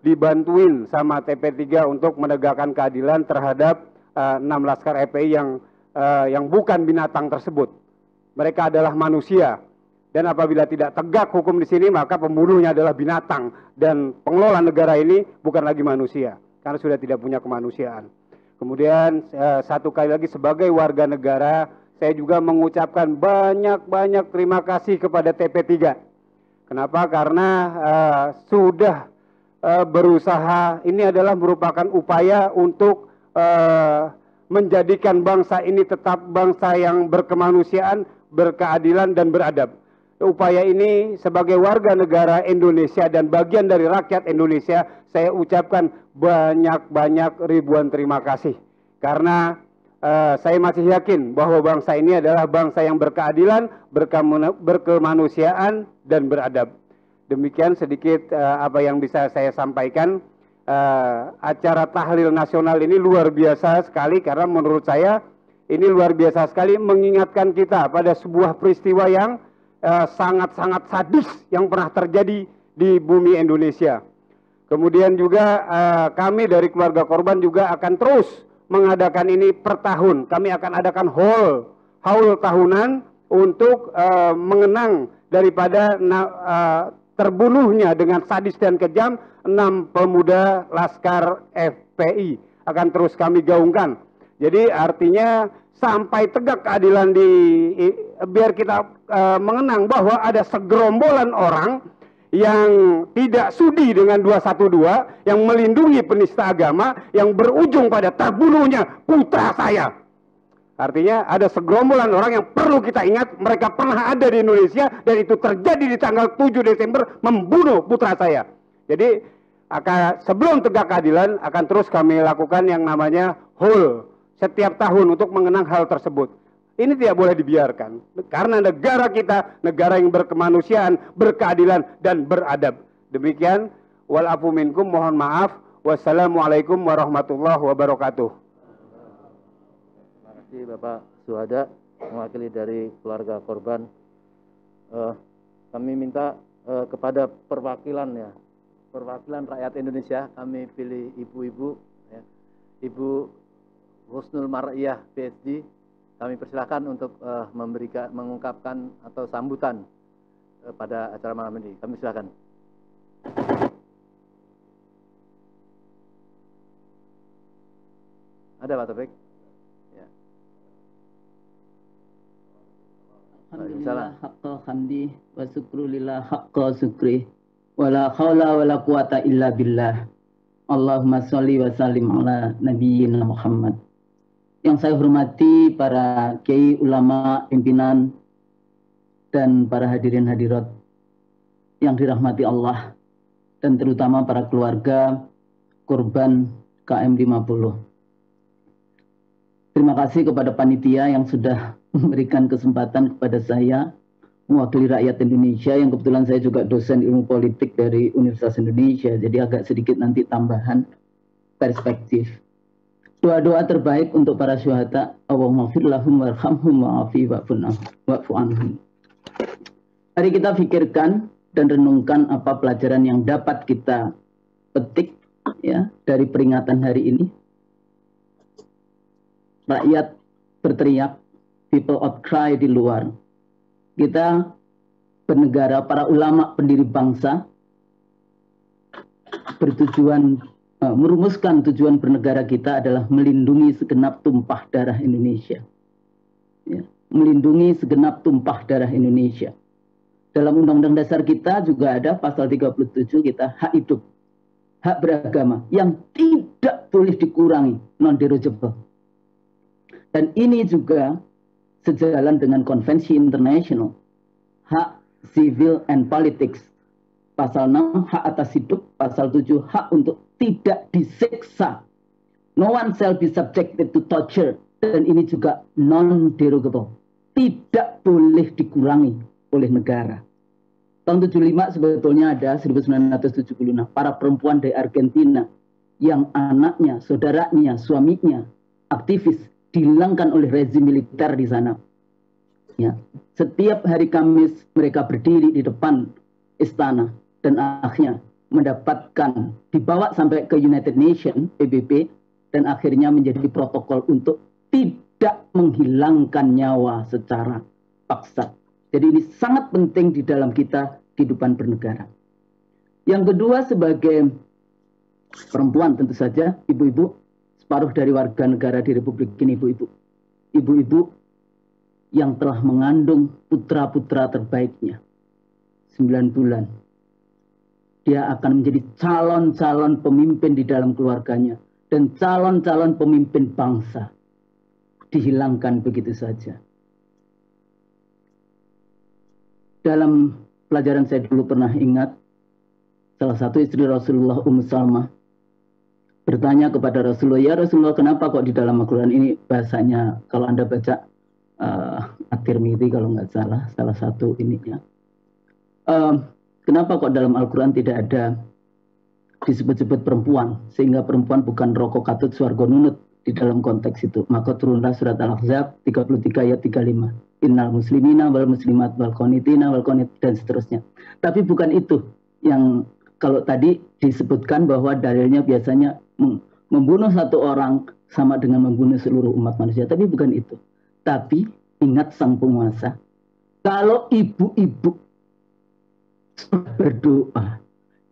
dibantuin sama TP3 untuk menegakkan keadilan terhadap 6 laskar FPI yang bukan binatang tersebut. Mereka adalah manusia. Dan apabila tidak tegak hukum di sini, maka pembunuhnya adalah binatang. Dan pengelola negara ini bukan lagi manusia, karena sudah tidak punya kemanusiaan. Kemudian satu kali lagi sebagai warga negara, saya juga mengucapkan banyak-banyak terima kasih kepada TP3. Kenapa? Karena sudah berusaha, ini adalah merupakan upaya untuk menjadikan bangsa ini tetap bangsa yang berkemanusiaan, berkeadilan, dan beradab. Upaya ini sebagai warga negara Indonesia dan bagian dari rakyat Indonesia, saya ucapkan banyak-banyak ribuan terima kasih. Karena saya masih yakin bahwa bangsa ini adalah bangsa yang berkeadilan, berkemanusiaan, dan beradab. Demikian sedikit apa yang bisa saya sampaikan. Acara tahlil nasional ini luar biasa sekali, karena menurut saya ini luar biasa sekali mengingatkan kita pada sebuah peristiwa yang sangat-sangat sadis yang pernah terjadi di bumi Indonesia. Kemudian juga kami dari keluarga korban juga akan terus mengadakan ini per tahun. Kami akan adakan haul tahunan untuk mengenang daripada terbunuhnya dengan sadis dan kejam 6 pemuda Laskar FPI. Akan terus kami gaungkan. Jadi artinya sampai tegak keadilan biar kita mengenang bahwa ada segerombolan orang yang tidak sudi dengan 212, yang melindungi penista agama, yang berujung pada terbunuhnya putra saya. Artinya ada segerombolan orang yang perlu kita ingat, mereka pernah ada di Indonesia dan itu terjadi di tanggal 7 Desember membunuh putra saya. Jadi sebelum tegak keadilan akan terus kami lakukan yang namanya haul setiap tahun untuk mengenang hal tersebut. Ini tidak boleh dibiarkan. Karena negara kita, negara yang berkemanusiaan, berkeadilan, dan beradab. Demikian, walafu minkum, mohon maaf. Wassalamualaikum warahmatullahi wabarakatuh. Terima kasih Bapak Suhada, mewakili dari keluarga korban. Kami minta kepada perwakilan rakyat Indonesia, kami pilih ibu-ibu, ya. Ibu Husnul Mar'iyah PhD, kami persilahkan untuk mengungkapkan atau sambutan pada acara malam ini. Kami silakan. Ada Pak Taufik? Ya. Alhamdulillah haqqa hamdi wa syukrulillah haqqa syukri wa la hawla wa la quwata illa billah. Allahumma sholli wa sallim ala nabiyyina Muhammad. Yang saya hormati para kiai, ulama, pimpinan, dan para hadirin hadirat yang dirahmati Allah, dan terutama para keluarga korban KM 50. Terima kasih kepada panitia yang sudah memberikan kesempatan kepada saya mewakili rakyat Indonesia, yang kebetulan saya juga dosen ilmu politik dari Universitas Indonesia, jadi agak sedikit nanti tambahan perspektif. Doa-doa terbaik untuk para syuhada. Allahumma fir lahum warhamhum wa'afi wa'fu anhum. Mari kita pikirkan dan renungkan apa pelajaran yang dapat kita petik ya dari peringatan hari ini. Rakyat berteriak, people outcry di luar. Kita bernegara, para ulama pendiri bangsa bertujuan merumuskan tujuan bernegara kita adalah melindungi segenap tumpah darah Indonesia. Ya, melindungi segenap tumpah darah Indonesia. Dalam Undang-Undang Dasar kita juga ada pasal 37 kita hak hidup, hak beragama yang tidak boleh dikurangi, non-derogable. Dan ini juga sejalan dengan konvensi internasional, hak civil and politics. Pasal 6 hak atas hidup, pasal 7 hak untuk tidak disiksa. No one shall be subjected to torture. Dan ini juga non-derogable. Tidak boleh dikurangi oleh negara. Tahun 75 sebetulnya ada 1976 para perempuan dari Argentina yang anaknya, saudaranya, suaminya aktivis dihilangkan oleh rezim militer di sana. Ya, setiap hari Kamis mereka berdiri di depan istana dan akhirnya mendapatkan dibawa sampai ke United Nations PBB dan akhirnya menjadi protokol untuk tidak menghilangkan nyawa secara paksa. Jadi ini sangat penting di dalam kita kehidupan bernegara. Yang kedua, sebagai perempuan tentu saja, ibu-ibu, separuh dari warga negara di Republik ini ibu-ibu. Ibu-ibu yang telah mengandung putra-putra terbaiknya. 9 bulan. Dia akan menjadi calon-calon pemimpin di dalam keluarganya. Dan calon-calon pemimpin bangsa. Dihilangkan begitu saja. Dalam pelajaran saya dulu pernah ingat, salah satu istri Rasulullah, Ummu Salmah, bertanya kepada Rasulullah, ya Rasulullah, kenapa kok di dalam Al-Quran ini bahasanya, kalau Anda baca At-Tirmidzi kalau nggak salah satu ininya, kenapa kok dalam Al-Quran tidak ada disebut-sebut perempuan, sehingga perempuan bukan rokok katut swarga nunut di dalam konteks itu. Maka turunlah surat Al-Ahzab 33 ayat 35. Innal muslimina wal muslimat wal qanitina wal qanit dan seterusnya. Tapi bukan itu yang kalau tadi disebutkan bahwa dalilnya biasanya membunuh satu orang sama dengan membunuh seluruh umat manusia. Tapi bukan itu. Tapi ingat sang penguasa. Kalau ibu-ibu berdoa,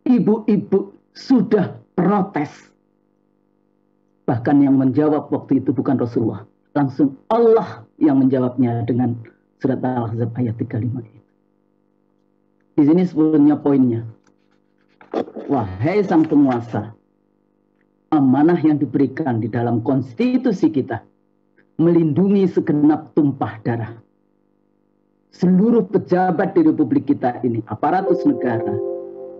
ibu-ibu sudah protes. Bahkan yang menjawab waktu itu bukan Rasulullah. Langsung Allah yang menjawabnya dengan surat Al-Ahzab ayat 35 itu. Di sini sebetulnya poinnya. Wahai sang penguasa, amanah yang diberikan di dalam konstitusi kita melindungi segenap tumpah darah. Seluruh pejabat di Republik kita ini, aparatus negara,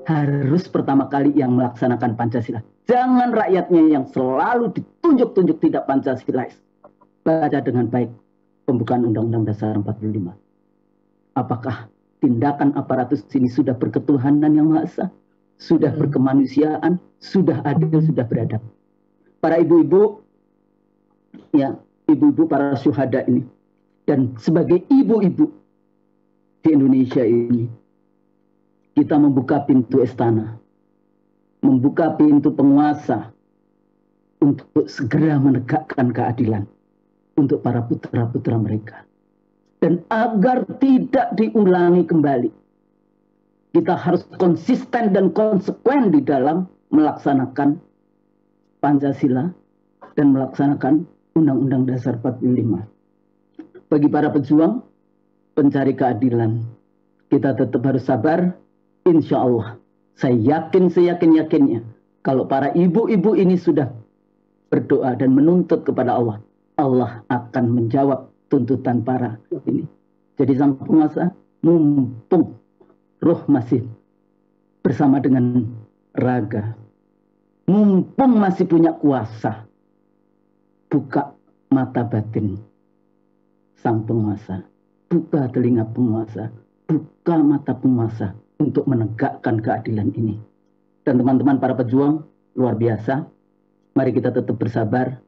harus pertama kali yang melaksanakan Pancasila. Jangan rakyatnya yang selalu ditunjuk-tunjuk tidak Pancasilais. Baca dengan baik pembukaan Undang-Undang Dasar 45. Apakah tindakan aparatus ini sudah berketuhanan yang Maha Esa? Sudah berkemanusiaan? Sudah adil? Sudah beradab? Para ibu-ibu, ya, ibu-ibu para syuhada ini, dan sebagai ibu-ibu di Indonesia ini, kita membuka pintu istana, membuka pintu penguasa untuk segera menegakkan keadilan untuk para putra-putra mereka. Dan agar tidak diulangi kembali, kita harus konsisten dan konsekuen di dalam melaksanakan Pancasila dan melaksanakan Undang-Undang Dasar 45. Bagi para pejuang, pencari keadilan, kita tetap harus sabar. Insya Allah, saya yakin seyakin-yakinnya, kalau para ibu-ibu ini sudah berdoa dan menuntut kepada Allah, Allah akan menjawab tuntutan para ini. Jadi sang penguasa, mumpung roh masih bersama dengan raga, mumpung masih punya kuasa, buka mata batin sang penguasa, buka telinga penguasa, buka mata penguasa untuk menegakkan keadilan ini. Dan teman-teman para pejuang, luar biasa, mari kita tetap bersabar.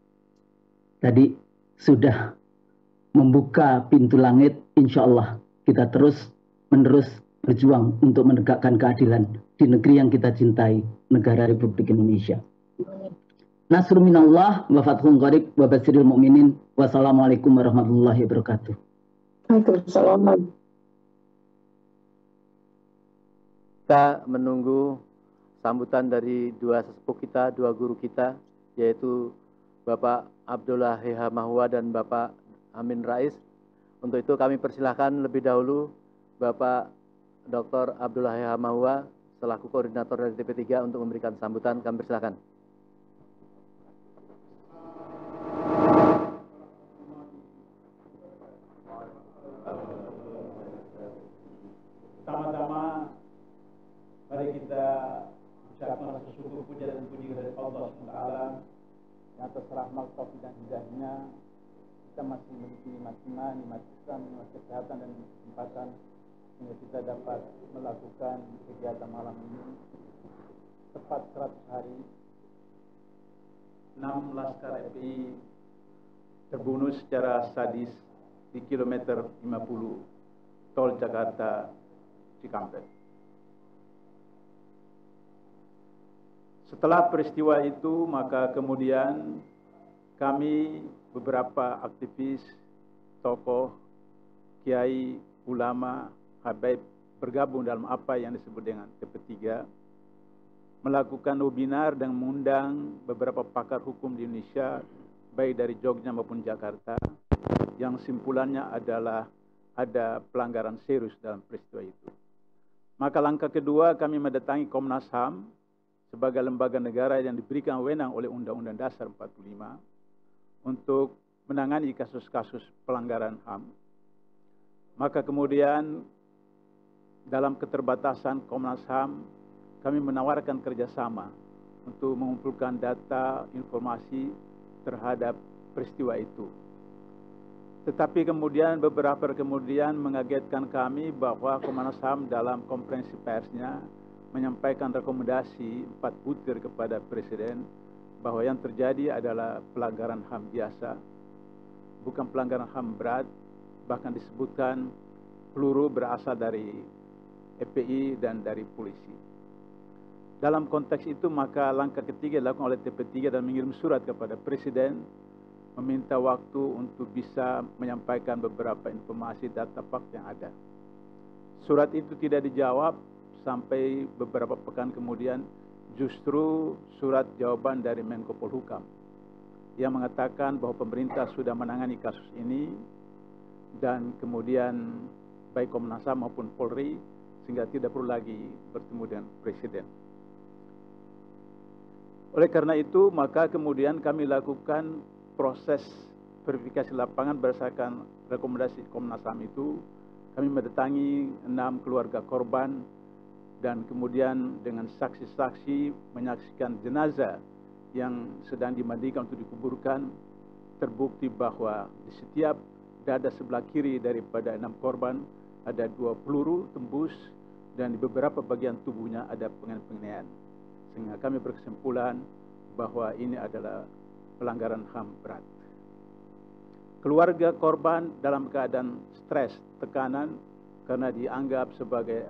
Tadi sudah membuka pintu langit, insya Allah kita terus-menerus berjuang untuk menegakkan keadilan di negeri yang kita cintai, negara Republik Indonesia. Nasrun minallah wa fathun qarib wa basyiril mu'minin. Wassalamualaikum warahmatullahi wabarakatuh. Waalaikumsalam. Kita menunggu sambutan dari dua sesepuh kita, dua guru kita, yaitu Bapak Abdullah Heha Mahwa dan Bapak Amin Rais. Untuk itu kami persilahkan lebih dahulu Bapak Dr. Abdullah Heha Mahwa selaku koordinator dari TP3 untuk memberikan sambutan. Kami persilahkan. Pertama-tama mari kita ucapkan rasa syukur, puja dan puji kepada Allah SWT atas rahmat taufik dan hidayahnya. Kita masih memiliki nikmat iman, nikmat Islam, nikmat kesehatan dan kesempatan sehingga kita dapat melakukan kegiatan malam ini tepat 100 hari 6 Laskar FPI terbunuh secara sadis di kilometer 50 tol Jakarta Cikampek. Setelah peristiwa itu, maka kemudian kami beberapa aktivis, tokoh, kiai, ulama, habaib bergabung dalam apa yang disebut dengan TP3, melakukan webinar dan mengundang beberapa pakar hukum di Indonesia, baik dari Jogja maupun Jakarta, yang simpulannya adalah ada pelanggaran serius dalam peristiwa itu. Maka langkah kedua, kami mendatangi Komnas HAM sebagai lembaga negara yang diberikan wewenang oleh Undang-Undang Dasar 45 untuk menangani kasus-kasus pelanggaran HAM. Maka kemudian dalam keterbatasan Komnas HAM, kami menawarkan kerjasama untuk mengumpulkan data, informasi terhadap peristiwa itu. Tetapi kemudian beberapa kemudian mengagetkan kami bahwa Komnas HAM dalam konferensi persnya menyampaikan rekomendasi 4 butir kepada Presiden bahwa yang terjadi adalah pelanggaran HAM biasa, bukan pelanggaran HAM berat, bahkan disebutkan peluru berasal dari FPI dan dari polisi. Dalam konteks itu, maka langkah ketiga dilakukan oleh TP3 dan mengirim surat kepada Presiden meminta waktu untuk bisa menyampaikan beberapa informasi data fakta yang ada. Surat itu tidak dijawab sampai beberapa pekan kemudian justru surat jawaban dari Menko Polhukam yang mengatakan bahwa pemerintah sudah menangani kasus ini dan kemudian baik Komnas HAM maupun Polri sehingga tidak perlu lagi bertemu dengan Presiden. Oleh karena itu, maka kemudian kami lakukan proses verifikasi lapangan berdasarkan rekomendasi Komnas HAM itu. Kami mendatangi 6 keluarga korban dan kemudian dengan saksi-saksi menyaksikan jenazah yang sedang dimandikan untuk dikuburkan. Terbukti bahwa di setiap dada sebelah kiri daripada 6 korban ada 2 peluru tembus dan di beberapa bagian tubuhnya ada penganiayaan. Sehingga kami berkesimpulan bahwa ini adalah pelanggaran HAM berat. Keluarga korban dalam keadaan stres, tekanan karena dianggap sebagai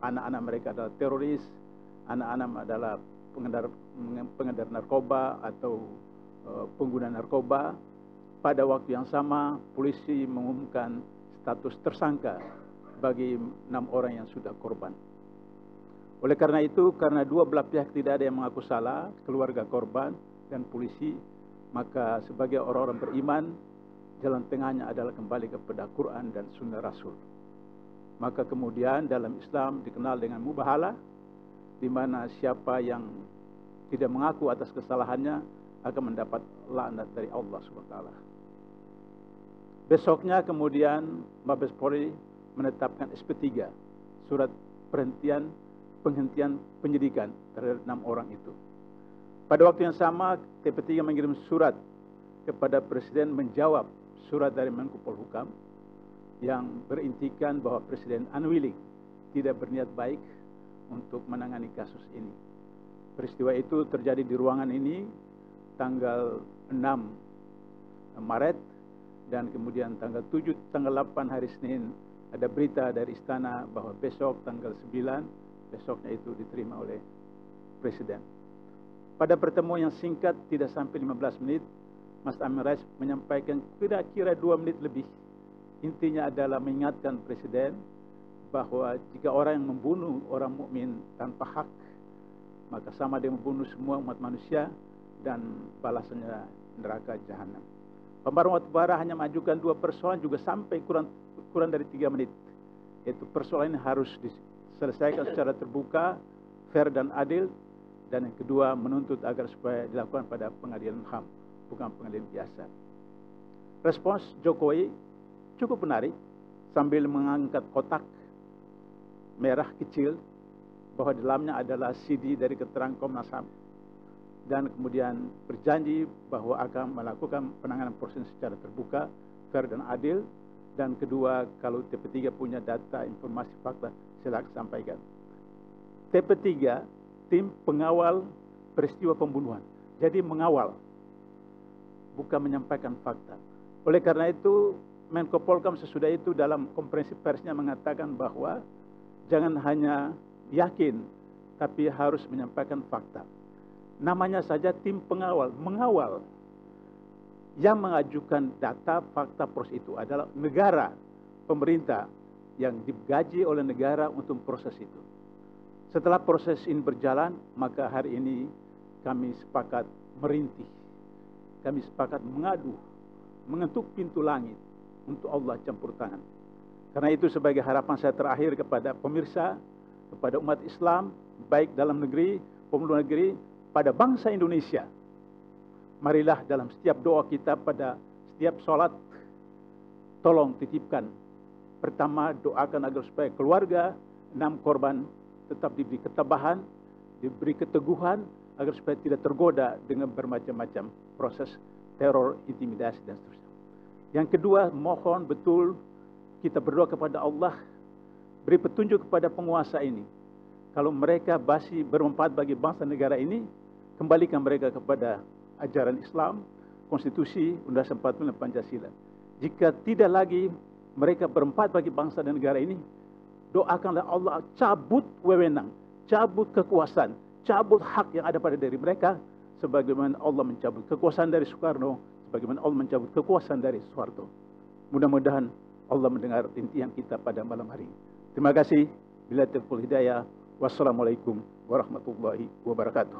anak-anak mereka adalah teroris, anak-anak adalah pengedar narkoba atau pengguna narkoba. Pada waktu yang sama, polisi mengumumkan status tersangka bagi 6 orang yang sudah korban. Oleh karena itu, karena dua belah pihak tidak ada yang mengaku salah, keluarga korban dan polisi, maka sebagai orang-orang beriman, jalan tengahnya adalah kembali kepada Quran dan Sunnah Rasul. Maka kemudian dalam Islam dikenal dengan mubahalah, di mana siapa yang tidak mengaku atas kesalahannya akan mendapat laknat dari Allah SWT. Besoknya kemudian Mabes Polri menetapkan SP3, surat penghentian penyidikan terhadap 6 orang itu. Pada waktu yang sama, TP3 mengirim surat kepada Presiden menjawab surat dari Menko Polhukam yang berintikan bahwa Presiden unwilling, tidak berniat baik untuk menangani kasus ini. Peristiwa itu terjadi di ruangan ini tanggal 6 Maret dan kemudian tanggal 7, tanggal 8 hari Senin ada berita dari istana bahwa besok tanggal 9, besoknya itu diterima oleh Presiden. Pada pertemuan yang singkat tidak sampai 15 menit, Mas Amin Rais menyampaikan kira-kira 2 menit lebih. Intinya adalah mengingatkan Presiden bahwa jika orang yang membunuh orang mukmin tanpa hak, maka sama dia membunuh semua umat manusia dan balasannya neraka jahanam. Pembaruan Batubara hanya mengajukan 2 persoalan juga sampai kurang dari 3 menit. Yaitu persoalan ini harus diselesaikan secara terbuka, fair dan adil. Dan yang kedua menuntut agar supaya dilakukan pada pengadilan HAM, bukan pengadilan biasa. Respons Jokowi cukup menarik sambil mengangkat kotak merah kecil bahwa di dalamnya adalah CD dari keterangan Komnas HAM dan kemudian berjanji bahwa akan melakukan penanganan proses secara terbuka, fair dan adil Dan kedua, kalau TP3 punya data, informasi, fakta, silakan sampaikan. TP3, tim pengawal peristiwa pembunuhan. Jadi mengawal, bukan menyampaikan fakta. Oleh karena itu, Menko Polkam sesudah itu dalam konferensi persnya mengatakan bahwa jangan hanya yakin, tapi harus menyampaikan fakta. Namanya saja tim pengawal, mengawal. Yang mengajukan data, fakta, proses itu adalah negara, pemerintah yang digaji oleh negara untuk proses itu. Setelah proses ini berjalan, maka hari ini kami sepakat merintih. Kami sepakat mengadu, mengetuk pintu langit untuk Allah campur tangan. Karena itu sebagai harapan saya terakhir kepada pemirsa, kepada umat Islam, baik dalam negeri, maupun luar negeri, pada bangsa Indonesia. Marilah dalam setiap doa kita pada setiap sholat, tolong titipkan. Pertama, doakan agar supaya keluarga 6 korban tetap diberi ketabahan, diberi keteguhan, agar supaya tidak tergoda dengan bermacam-macam proses teror, intimidasi, dan seterusnya. Yang kedua, mohon betul kita berdoa kepada Allah, beri petunjuk kepada penguasa ini. Kalau mereka masih bermanfaat bagi bangsa negara ini, kembalikan mereka kepada ajaran Islam, konstitusi, Undang-Undang 45 Pancasila. Jika tidak lagi mereka bermanfaat bagi bangsa dan negara ini, doakanlah Allah cabut wewenang, cabut kekuasaan, cabut hak yang ada pada diri mereka, sebagaimana Allah mencabut kekuasaan dari Soekarno, sebagaimana Allah mencabut kekuasaan dari Soeharto. Mudah-mudahan Allah mendengar rintihan kita pada malam hari ini. Terima kasih. Bila taufiq hidayah. Wassalamualaikum warahmatullahi wabarakatuh.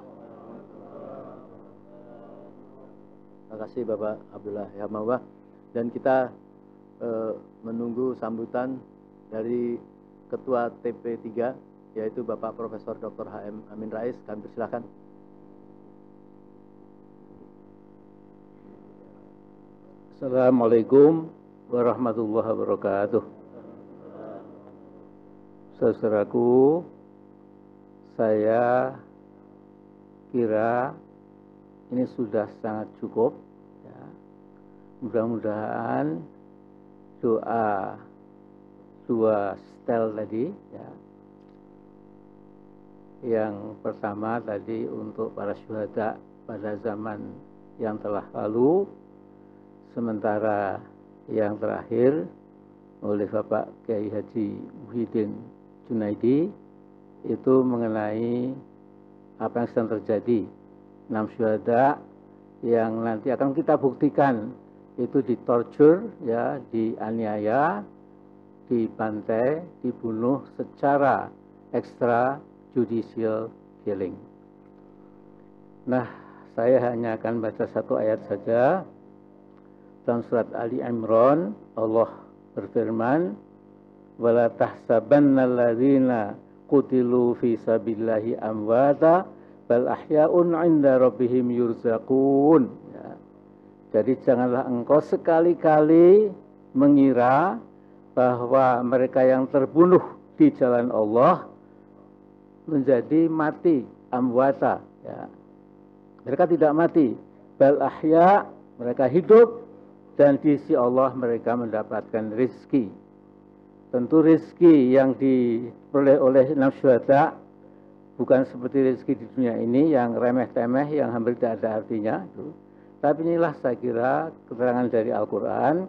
Terima kasih Bapak Abdullah Yamawa. Dan kita menunggu sambutan dari Ketua TP3, yaitu Bapak Profesor Dr. HM Amin Rais. Kami persilakan. Assalamualaikum warahmatullahi wabarakatuh. Saudaraku, saya kira ini sudah sangat cukup. Ya. Mudah-mudahan doa dua setel tadi, ya. Yang pertama tadi untuk para syuhada pada zaman yang telah lalu, sementara yang terakhir oleh Bapak Kiai Haji Muhyiddin Junaidi itu mengenai apa yang sedang terjadi. 6 syuhada yang nanti akan kita buktikan itu ditorture, ya, dianiaya, dibantai, dibunuh secara extrajudicial killing. Nah, saya hanya akan baca satu ayat saja. Dalam surat Ali Imran, Allah berfirman, "Wala tahsabanna alladzina qutilu fi sabilillahi amwata bal ahya'un 'inda rabbihim yurzaqun." Ya. Jadi janganlah engkau sekali-kali mengira bahwa mereka yang terbunuh di jalan Allah menjadi mati, amwata, ya. Mereka tidak mati, bal ahya, mereka hidup, dan di sisi Allah mereka mendapatkan rezeki. Tentu rezeki yang diperoleh oleh 6 syuhada bukan seperti rezeki di dunia ini yang remeh-temeh, yang hampir tidak ada artinya. Tapi inilah saya kira keterangan dari Al-Quran.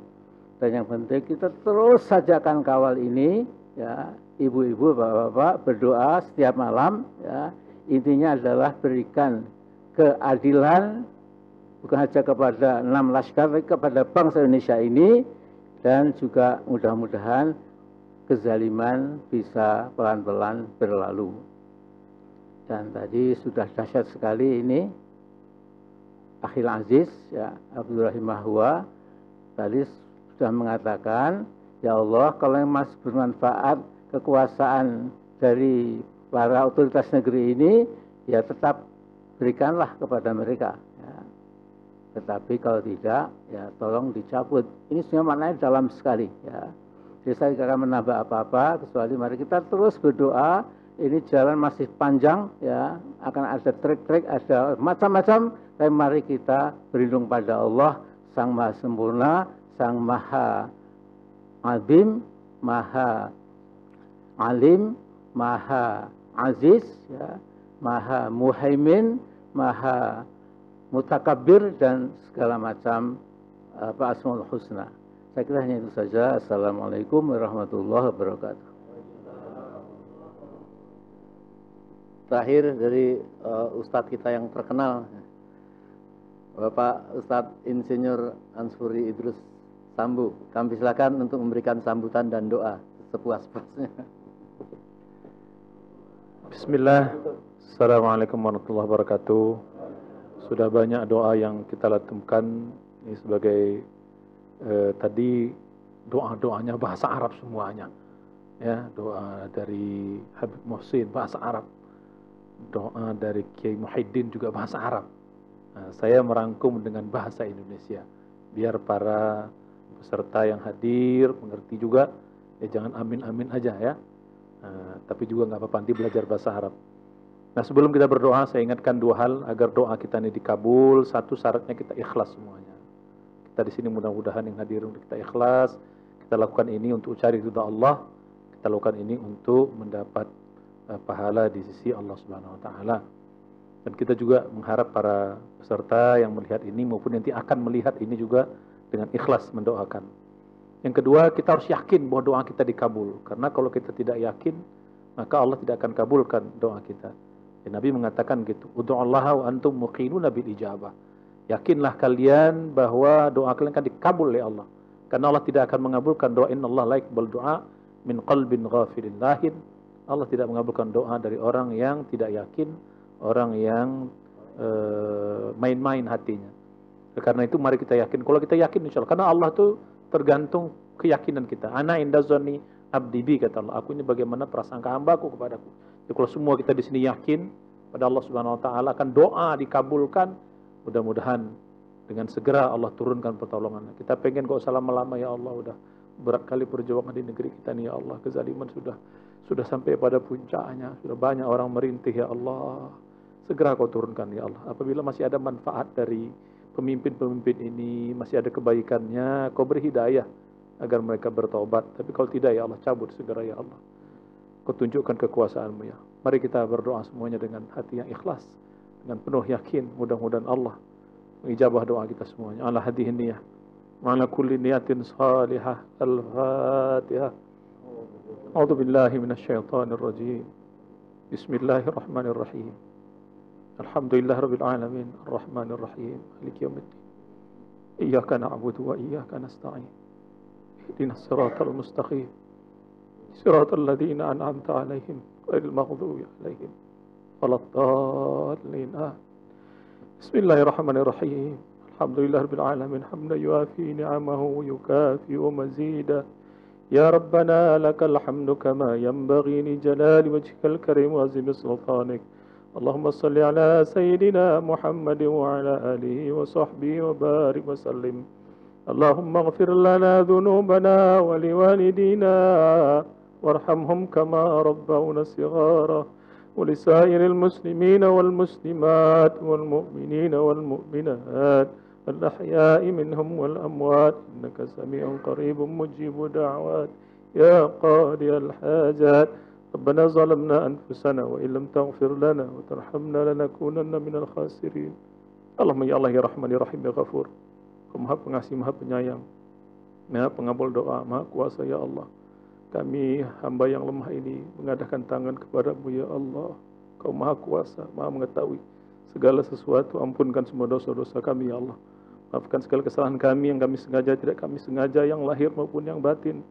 Dan yang penting kita terus saja akan kawal ini, ya, ibu-ibu, bapak-bapak berdoa setiap malam, ya. Intinya adalah berikan keadilan bukan saja kepada 6 laskar, tapi kepada bangsa Indonesia ini, dan juga mudah-mudahan kezaliman bisa pelan-pelan berlalu. Dan tadi sudah dahsyat sekali ini Akhil Aziz, ya, Abdul Rahim Mahwa tadi sudah mengatakan, ya Allah, kalau yang masih bermanfaat kekuasaan dari para otoritas negeri ini, ya tetap berikanlah kepada mereka. Ya. Tetapi kalau tidak, ya tolong dicabut. Ini sebenarnya maknanya dalam sekali. Ya. Jadi saya tidak akan menambah apa-apa, kecuali mari kita terus berdoa. Ini jalan masih panjang, ya, akan ada trik-trik, ada macam-macam. Tapi mari kita berlindung pada Allah, Sang Maha Sempurna, Sang Maha azim, maha alim, maha aziz, ya, maha muhaimin, maha mutakabbir, dan segala macam asmaul husna. Saya kira hanya itu saja. Assalamualaikum warahmatullahi wabarakatuh. Terakhir dari Ustadz kita yang terkenal, Bapak Ustadz Insinyur Ansuri Idrus Sambu. Kami silakan untuk memberikan sambutan dan doa sepuas-puasnya. Bismillah. Assalamualaikum warahmatullahi wabarakatuh. Sudah banyak doa yang kita latumkan ini sebagai tadi doa-doanya bahasa Arab semuanya. Ya, doa dari Habib Muhsin bahasa Arab. Doa dari Kiai Muhyiddin juga bahasa Arab. Nah, saya merangkum dengan bahasa Indonesia biar para peserta yang hadir mengerti juga. Ya jangan amin-amin aja ya. Nah, tapi juga nggak apa-apa nanti belajar bahasa Arab. Nah, sebelum kita berdoa saya ingatkan dua hal agar doa kita ini dikabul. Satu, syaratnya kita ikhlas semuanya. Kita di sini mudah-mudahan yang hadir untuk kita ikhlas. Kita lakukan ini untuk cari ridha Allah. Kita lakukan ini untuk mendapat pahala di sisi Allah Subhanahu wa taala. Dan kita juga mengharap para peserta yang melihat ini maupun nanti akan melihat ini juga dengan ikhlas mendoakan. Yang kedua, kita harus yakin bahwa doa kita dikabul. Karena kalau kita tidak yakin, maka Allah tidak akan kabulkan doa kita. Ya, Nabi mengatakan gitu, ud'ullaha wa antum muqinuna bil ijabah. Yakinlah kalian bahwa doa kalian akan dikabul oleh Allah. Karena Allah tidak akan mengabulkan doa, innallaha la yaqbalu du'a min qalbin ghafilin lahin. Allah tidak mengabulkan doa dari orang yang tidak yakin, orang yang main-main hatinya. Karena itu mari kita yakin. Kalau kita yakin insya Allah, karena Allah itu tergantung keyakinan kita. Ana inda zonni abdi bi, kata Allah. Aku ini bagaimana prasangka hambaku kepadaku. Jadi kalau semua kita di sini yakin pada Allah Subhanahu wa taala akan doa dikabulkan, mudah-mudahan dengan segera Allah turunkan pertolongan. Kita pengen gak usah lama-lama ya Allah, udah berat kali perjuangan di negeri kita nih ya Allah. Kezaliman sudah sampai pada puncaknya, sudah banyak orang merintih ya Allah. Segera kau turunkan ya Allah. Apabila masih ada manfaat dari pemimpin-pemimpin ini, masih ada kebaikannya, kau beri hidayah agar mereka bertobat. Tapi kalau tidak ya Allah, cabut segera ya Allah. Kau tunjukkan kekuasaan-Mu ya. Mari kita berdoa semuanya dengan hati yang ikhlas, dengan penuh yakin. Mudah-mudahan Allah mengijabah doa kita semuanya. Ala hadihin niyah, ma'ala kulli niyatin salihah. Al-Fatihah. A'udzu billahi minasyaitonir rajim. Bismillahirrahmanirrahim. Alhamdulillahirabbil alamin, arrahmanir rahim, maliki yaumiddin. Iyyaka na'budu wa iyyaka nasta'in. Ihdinas siratal mustaqim. Siratal ladzina an'amta 'alaihim ghairil maghdubi 'alaihim waladdallin. Bismillahirrahmanirrahim. Alhamdulillahirabbil alamin, hamdan yuafi ni'amahu wa yukafi'u mazida. Ya Rabbana lakal hamdu kama yanbaghi li jalali wajhikal karim wa 'azimi sultanik. Allahumma salli ala sayyidina Muhammad wa ala alihi wa sahbihi wa barik wa sallim. Allahumma ighfir lana dhunubana wa liwalidina warhamhum kama rabbawna shighara wa lisairil muslimina wal muslimat wal mu'minina wal mu'minat الأحياء منهم والأموات إنك سميع قريب مجيب دعوات يا قاضي الحاجات ربنا ظلمنا أنفسنا وإن لم تغفر لنا وترحمنا لنكونن من الخاسرين. Allahumma ya Allah ya Rahman ya Rahim ya Ghafur. Kau Maha Pengasih, Maha Penyayang, Maha Pengabul doa, Maha Kuasa ya Allah. Kami hamba yang lemah ini mengadakan tangan kepadamu ya Allah. Kau Maha Kuasa, Maha Mengetahui segala sesuatu. Ampunkan semua dosa-dosa kami ya Allah. Maafkan segala kesalahan kami yang kami sengaja, tidak kami sengaja, yang lahir maupun yang batin.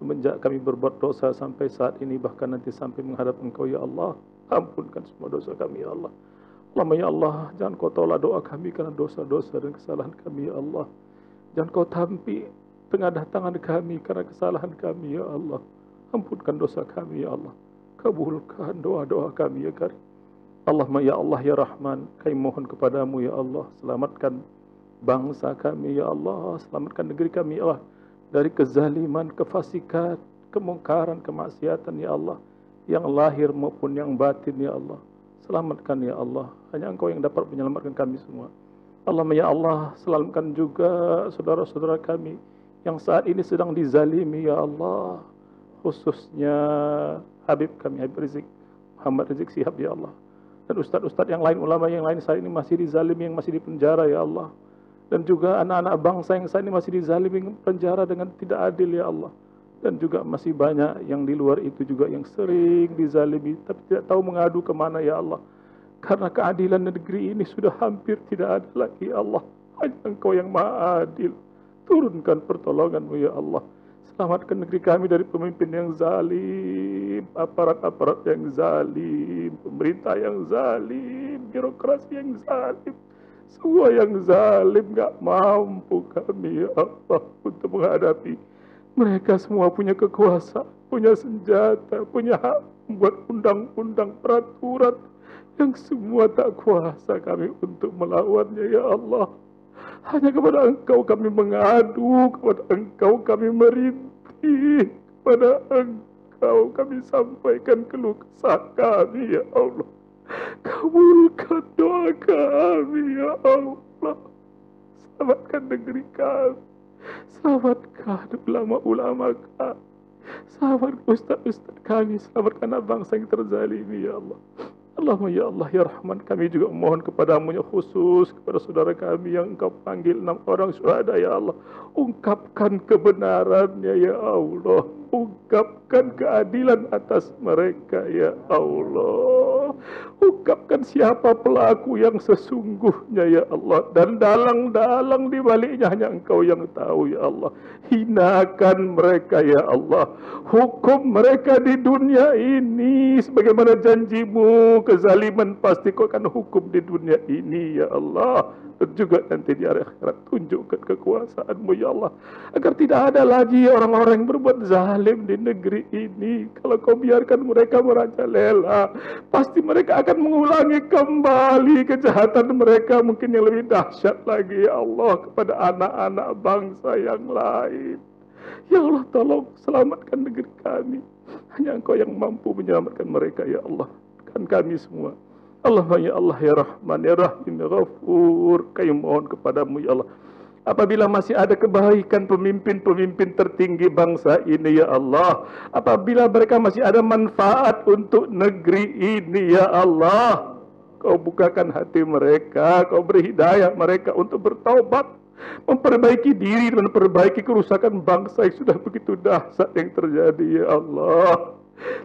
Semenjak kami berbuat dosa sampai saat ini, bahkan nanti sampai menghadap Engkau ya Allah. Ampunkan semua dosa kami ya Allah. Allahumma ya Allah, jangan Kau tolak doa kami karena dosa-dosa dan kesalahan kami ya Allah. Jangan Kau tampi tengadah tangan kami karena kesalahan kami ya Allah. Ampunkan dosa kami ya Allah. Kabulkan doa-doa kami ya Karim. Allahumma ya Allah ya Rahman, kami mohon kepadamu ya Allah, selamatkan bangsa kami ya Allah, selamatkan negeri kami ya Allah dari kezaliman, kefasikan, kemungkaran, kemaksiatan ya Allah, yang lahir maupun yang batin ya Allah. Selamatkan ya Allah, hanya Engkau yang dapat menyelamatkan kami semua. Allahumma ya Allah, selamatkan juga saudara-saudara kami yang saat ini sedang dizalimi ya Allah, khususnya Habib kami Habib Rizik Muhammad Rizik Shihab ya Allah, dan ustadz-ustadz yang lain, ulama yang lain saat ini masih dizalimi, yang masih dipenjara ya Allah, dan juga anak-anak bangsa yang saat ini masih dizalimi penjara dengan tidak adil ya Allah, dan juga masih banyak yang di luar itu juga yang sering dizalimi tapi tidak tahu mengadu kemana ya Allah, karena keadilan negeri ini sudah hampir tidak ada lagi ya Allah. Hanya Engkau yang maha adil, turunkan pertolongan-Mu ya Allah. Selamatkan negeri kami dari pemimpin yang zalim, aparat-aparat yang zalim, pemerintah yang zalim, birokrasi yang zalim. Semua yang zalim gak mampu kami ya Allah untuk menghadapi. Mereka semua punya kekuasaan, punya senjata, punya hak membuat undang-undang, peraturan yang semua tak kuasa kami untuk melawannya ya Allah. Hanya kepada Engkau kami mengadu, kepada Engkau kami merintih, kepada Engkau kami sampaikan keluh kesah kami ya Allah. Kabulkan doa kami ya Allah. Selamatkan negeri kami, selamatkan ulama-ulama kami, selamatkan ustaz-ustaz kami, selamatkan anak bangsa yang terzalimi ya Allah. Allahumma ya Allah ya Rahman, kami juga mohon kepadamu ya khusus kepada saudara kami yang Engkau panggil 6 orang syuhada ya Allah. Ungkapkan kebenarannya ya Allah, ungkapkan keadilan atas mereka ya Allah. Ungkapkan siapa pelaku yang sesungguhnya ya Allah, dan dalang-dalang di baliknya hanya Engkau yang tahu ya Allah. Hinakan mereka ya Allah, hukum mereka di dunia ini sebagaimana janji-Mu. Kezaliman pasti Kau akan hukum di dunia ini ya Allah, dan juga nanti di akhirat. Tunjukkan kekuasaan-Mu ya Allah, agar tidak ada lagi orang-orang yang berbuat zalim di negeri ini. Kalau Kau biarkan mereka merajalela, pasti mereka akan mengulangi kembali kejahatan mereka, mungkin yang lebih dahsyat lagi ya Allah, kepada anak-anak bangsa yang lain. Ya Allah, tolong selamatkan negeri kami. Hanya Engkau yang mampu menyelamatkan mereka ya Allah, bukan kami semua. Allahumma ya Allah ya Rahman ya Rahim ya Ghafur, kami mohon kepadamu ya Allah, apabila masih ada kebaikan pemimpin-pemimpin tertinggi bangsa ini ya Allah, apabila mereka masih ada manfaat untuk negeri ini ya Allah, Kau bukakan hati mereka, Kau beri hidayah mereka untuk bertaubat, memperbaiki diri dan memperbaiki kerusakan bangsa yang sudah begitu dahsyat yang terjadi ya Allah.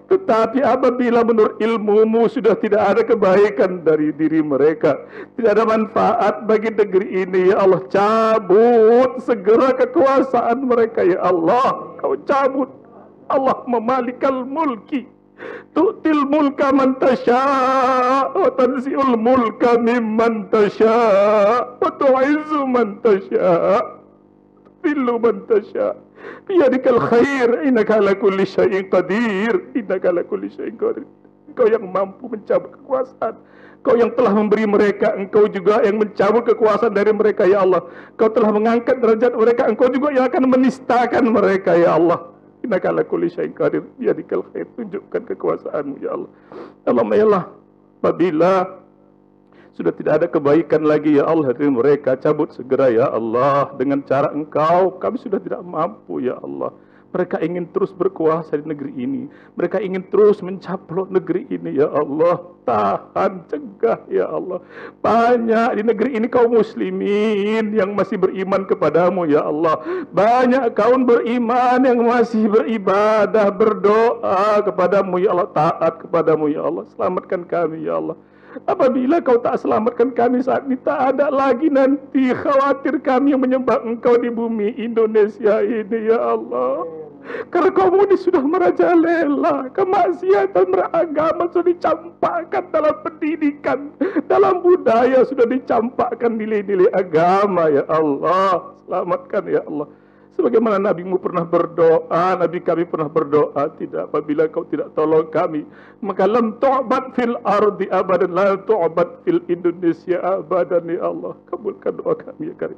Tetapi apabila menurut ilmu-Mu sudah tidak ada kebaikan dari diri mereka, tidak ada manfaat bagi negeri ini ya Allah, cabut segera kekuasaan mereka ya Allah. Kau cabut. Allah memalikal mulki, tu'til mulka man tasya' wa tanzi'ul mulka mimman tasya' wa tu'izzu man tasya' tudhillu man tasya' biyadikal khair innaka ala kulli syai'in qadir, innaka ala kulli syai'in qadir. Engkau yang mampu mencabut kekuasaan, Engkau yang telah memberi mereka, Engkau juga yang mencabut kekuasaan dari mereka ya Allah. Engkau telah mengangkat derajat mereka, Engkau juga yang akan menistakan mereka ya Allah. Innaka ala kulli syai'in qadir, biyadikal khair. Tunjukkan kekuasaan-Mu ya Allah. Allahumma ya Allah, apabila sudah tidak ada kebaikan lagi ya Allah dari mereka, cabut segera ya Allah dengan cara Engkau. Kami sudah tidak mampu ya Allah. Mereka ingin terus berkuasa di negeri ini, mereka ingin terus mencaplok negeri ini ya Allah. Tahan, cegah ya Allah. Banyak di negeri ini kaum muslimin yang masih beriman kepadamu ya Allah. Banyak kaum beriman yang masih beribadah, berdoa kepadamu ya Allah, taat kepadamu ya Allah. Selamatkan kami ya Allah. Apabila Kau tak selamatkan kami saat ini, tak ada lagi nanti khawatir kami yang menyembah Engkau di bumi Indonesia ini ya Allah. Karena kaum ini sudah merajalela, kemaksiatan beragama sudah dicampakkan dalam pendidikan, dalam budaya sudah dicampakkan nilai-nilai agama ya Allah. Selamatkan ya Allah. Sebagaimana Nabi-Mu pernah berdoa, Nabi kami pernah berdoa, tidak, apabila Kau tidak tolong kami, maka lam tu'bad fil ardi abadan, la tu'bad fil Indonesia abadan ya Allah. Kabulkan doa kami ya Karim.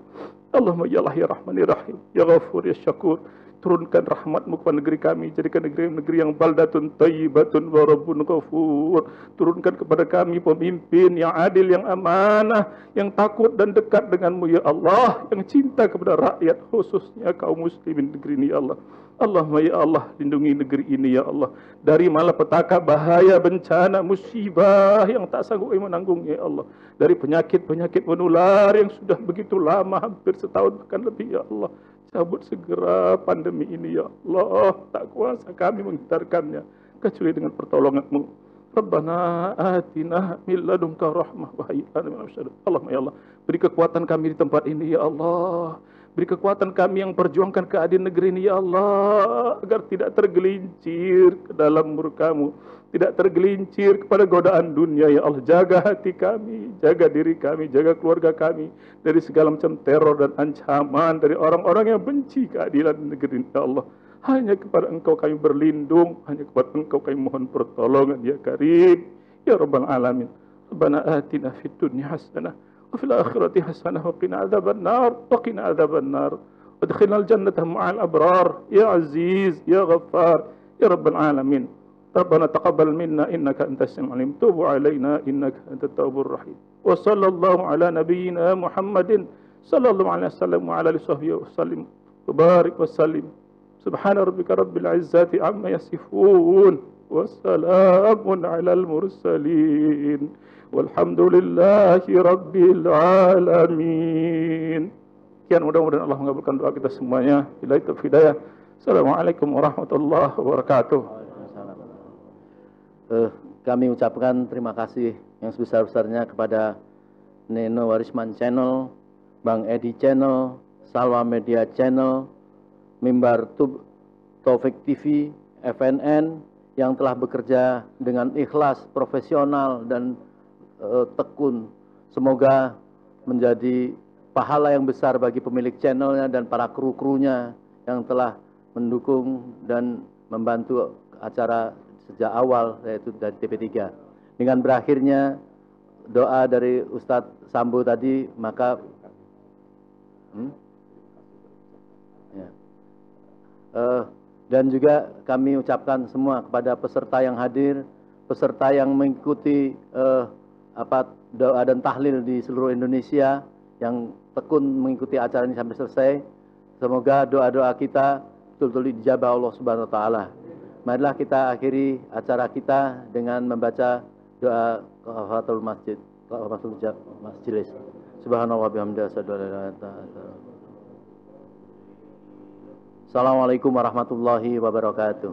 Allahumma ya Allah ya Rahman ya Rahim ya Ghafur ya Syakur. Turunkan rahmat-Mu kepada negeri kami, jadikan negeri yang baldatun thayyibatun wa rabbun ghafur. Turunkan kepada kami pemimpin yang adil, yang amanah, yang takut dan dekat dengan-Mu ya Allah, yang cinta kepada rakyat, khususnya kaum muslimin negeri ini ya Allah. Allahumma ya Allah, lindungi negeri ini ya Allah dari malapetaka, bahaya, bencana, musibah yang tak sanggup menanggungnya ya Allah, dari penyakit-penyakit menular yang sudah begitu lama, hampir setahun bahkan lebih ya Allah. Cabut segera pandemi ini ya Allah, tak kuasa kami menghindarkannya kecuali dengan pertolongan-Mu. Rabbana atina min ladunka rahmah wa hayyi lana min amrina rashada. Allahumma ya Allah, beri kekuatan kami di tempat ini ya Allah. Beri kekuatan kami yang perjuangkan keadilan negeri ini ya Allah, agar tidak tergelincir ke dalam murka-Mu, tidak tergelincir kepada godaan dunia ya Allah. Jaga hati kami, jaga diri kami, jaga keluarga kami dari segala macam teror dan ancaman dari orang-orang yang benci keadilan negeri ini ya Allah. Hanya kepada Engkau kami berlindung, hanya kepada Engkau kami mohon pertolongan ya Karim ya Rabbal Alamin. Rabbana atina fid dunya hasanah وفي الآخرة حسنة وقنا عذاب النار وقنا عذاب النار وادخلنا الجنة مع الأبرار يا عزيز يا غفار يا رب العالمين. ربنا تقبل منا إنك أنت السميع العليم توب علينا إنك أنت التواب الرحيم وصلى الله على نبينا محمد صلى الله عليه وسلم وعلى آله وصحبه وسلم وبارك وسلم سبحان ربك رب العزة عما يصفون وسلام على المرسلين walhamdulillahi rabbil alamin. Sekian, mudah-mudahan Allah mengabulkan doa kita semuanya. Billahi taufiq hidayah. Assalamualaikum warahmatullahi wabarakatuh. Kami ucapkan terima kasih yang sebesar-besarnya kepada Neno Warisman Channel, Bang Edi Channel, Salwa Media Channel, Mimbar Taufik TV, FNN yang telah bekerja dengan ikhlas, profesional dan tekun. Semoga menjadi pahala yang besar bagi pemilik channelnya dan para kru-krunya yang telah mendukung dan membantu acara sejak awal, yaitu dari TV3. Dengan berakhirnya doa dari Ustadz Sambo tadi, maka dan juga kami ucapkan semua kepada peserta yang hadir, peserta yang mengikuti doa dan tahlil di seluruh Indonesia, yang tekun mengikuti acara ini sampai selesai. Semoga doa-doa kita betul-betul dijabah Allah Subhanahu wa taala. Marilah kita akhiri acara kita dengan membaca doa kafaratul masjid, kafaratul majelis. Subhanallah bihamdihi asyhadu an la ilaha illallah. Assalamualaikum warahmatullahi wabarakatuh.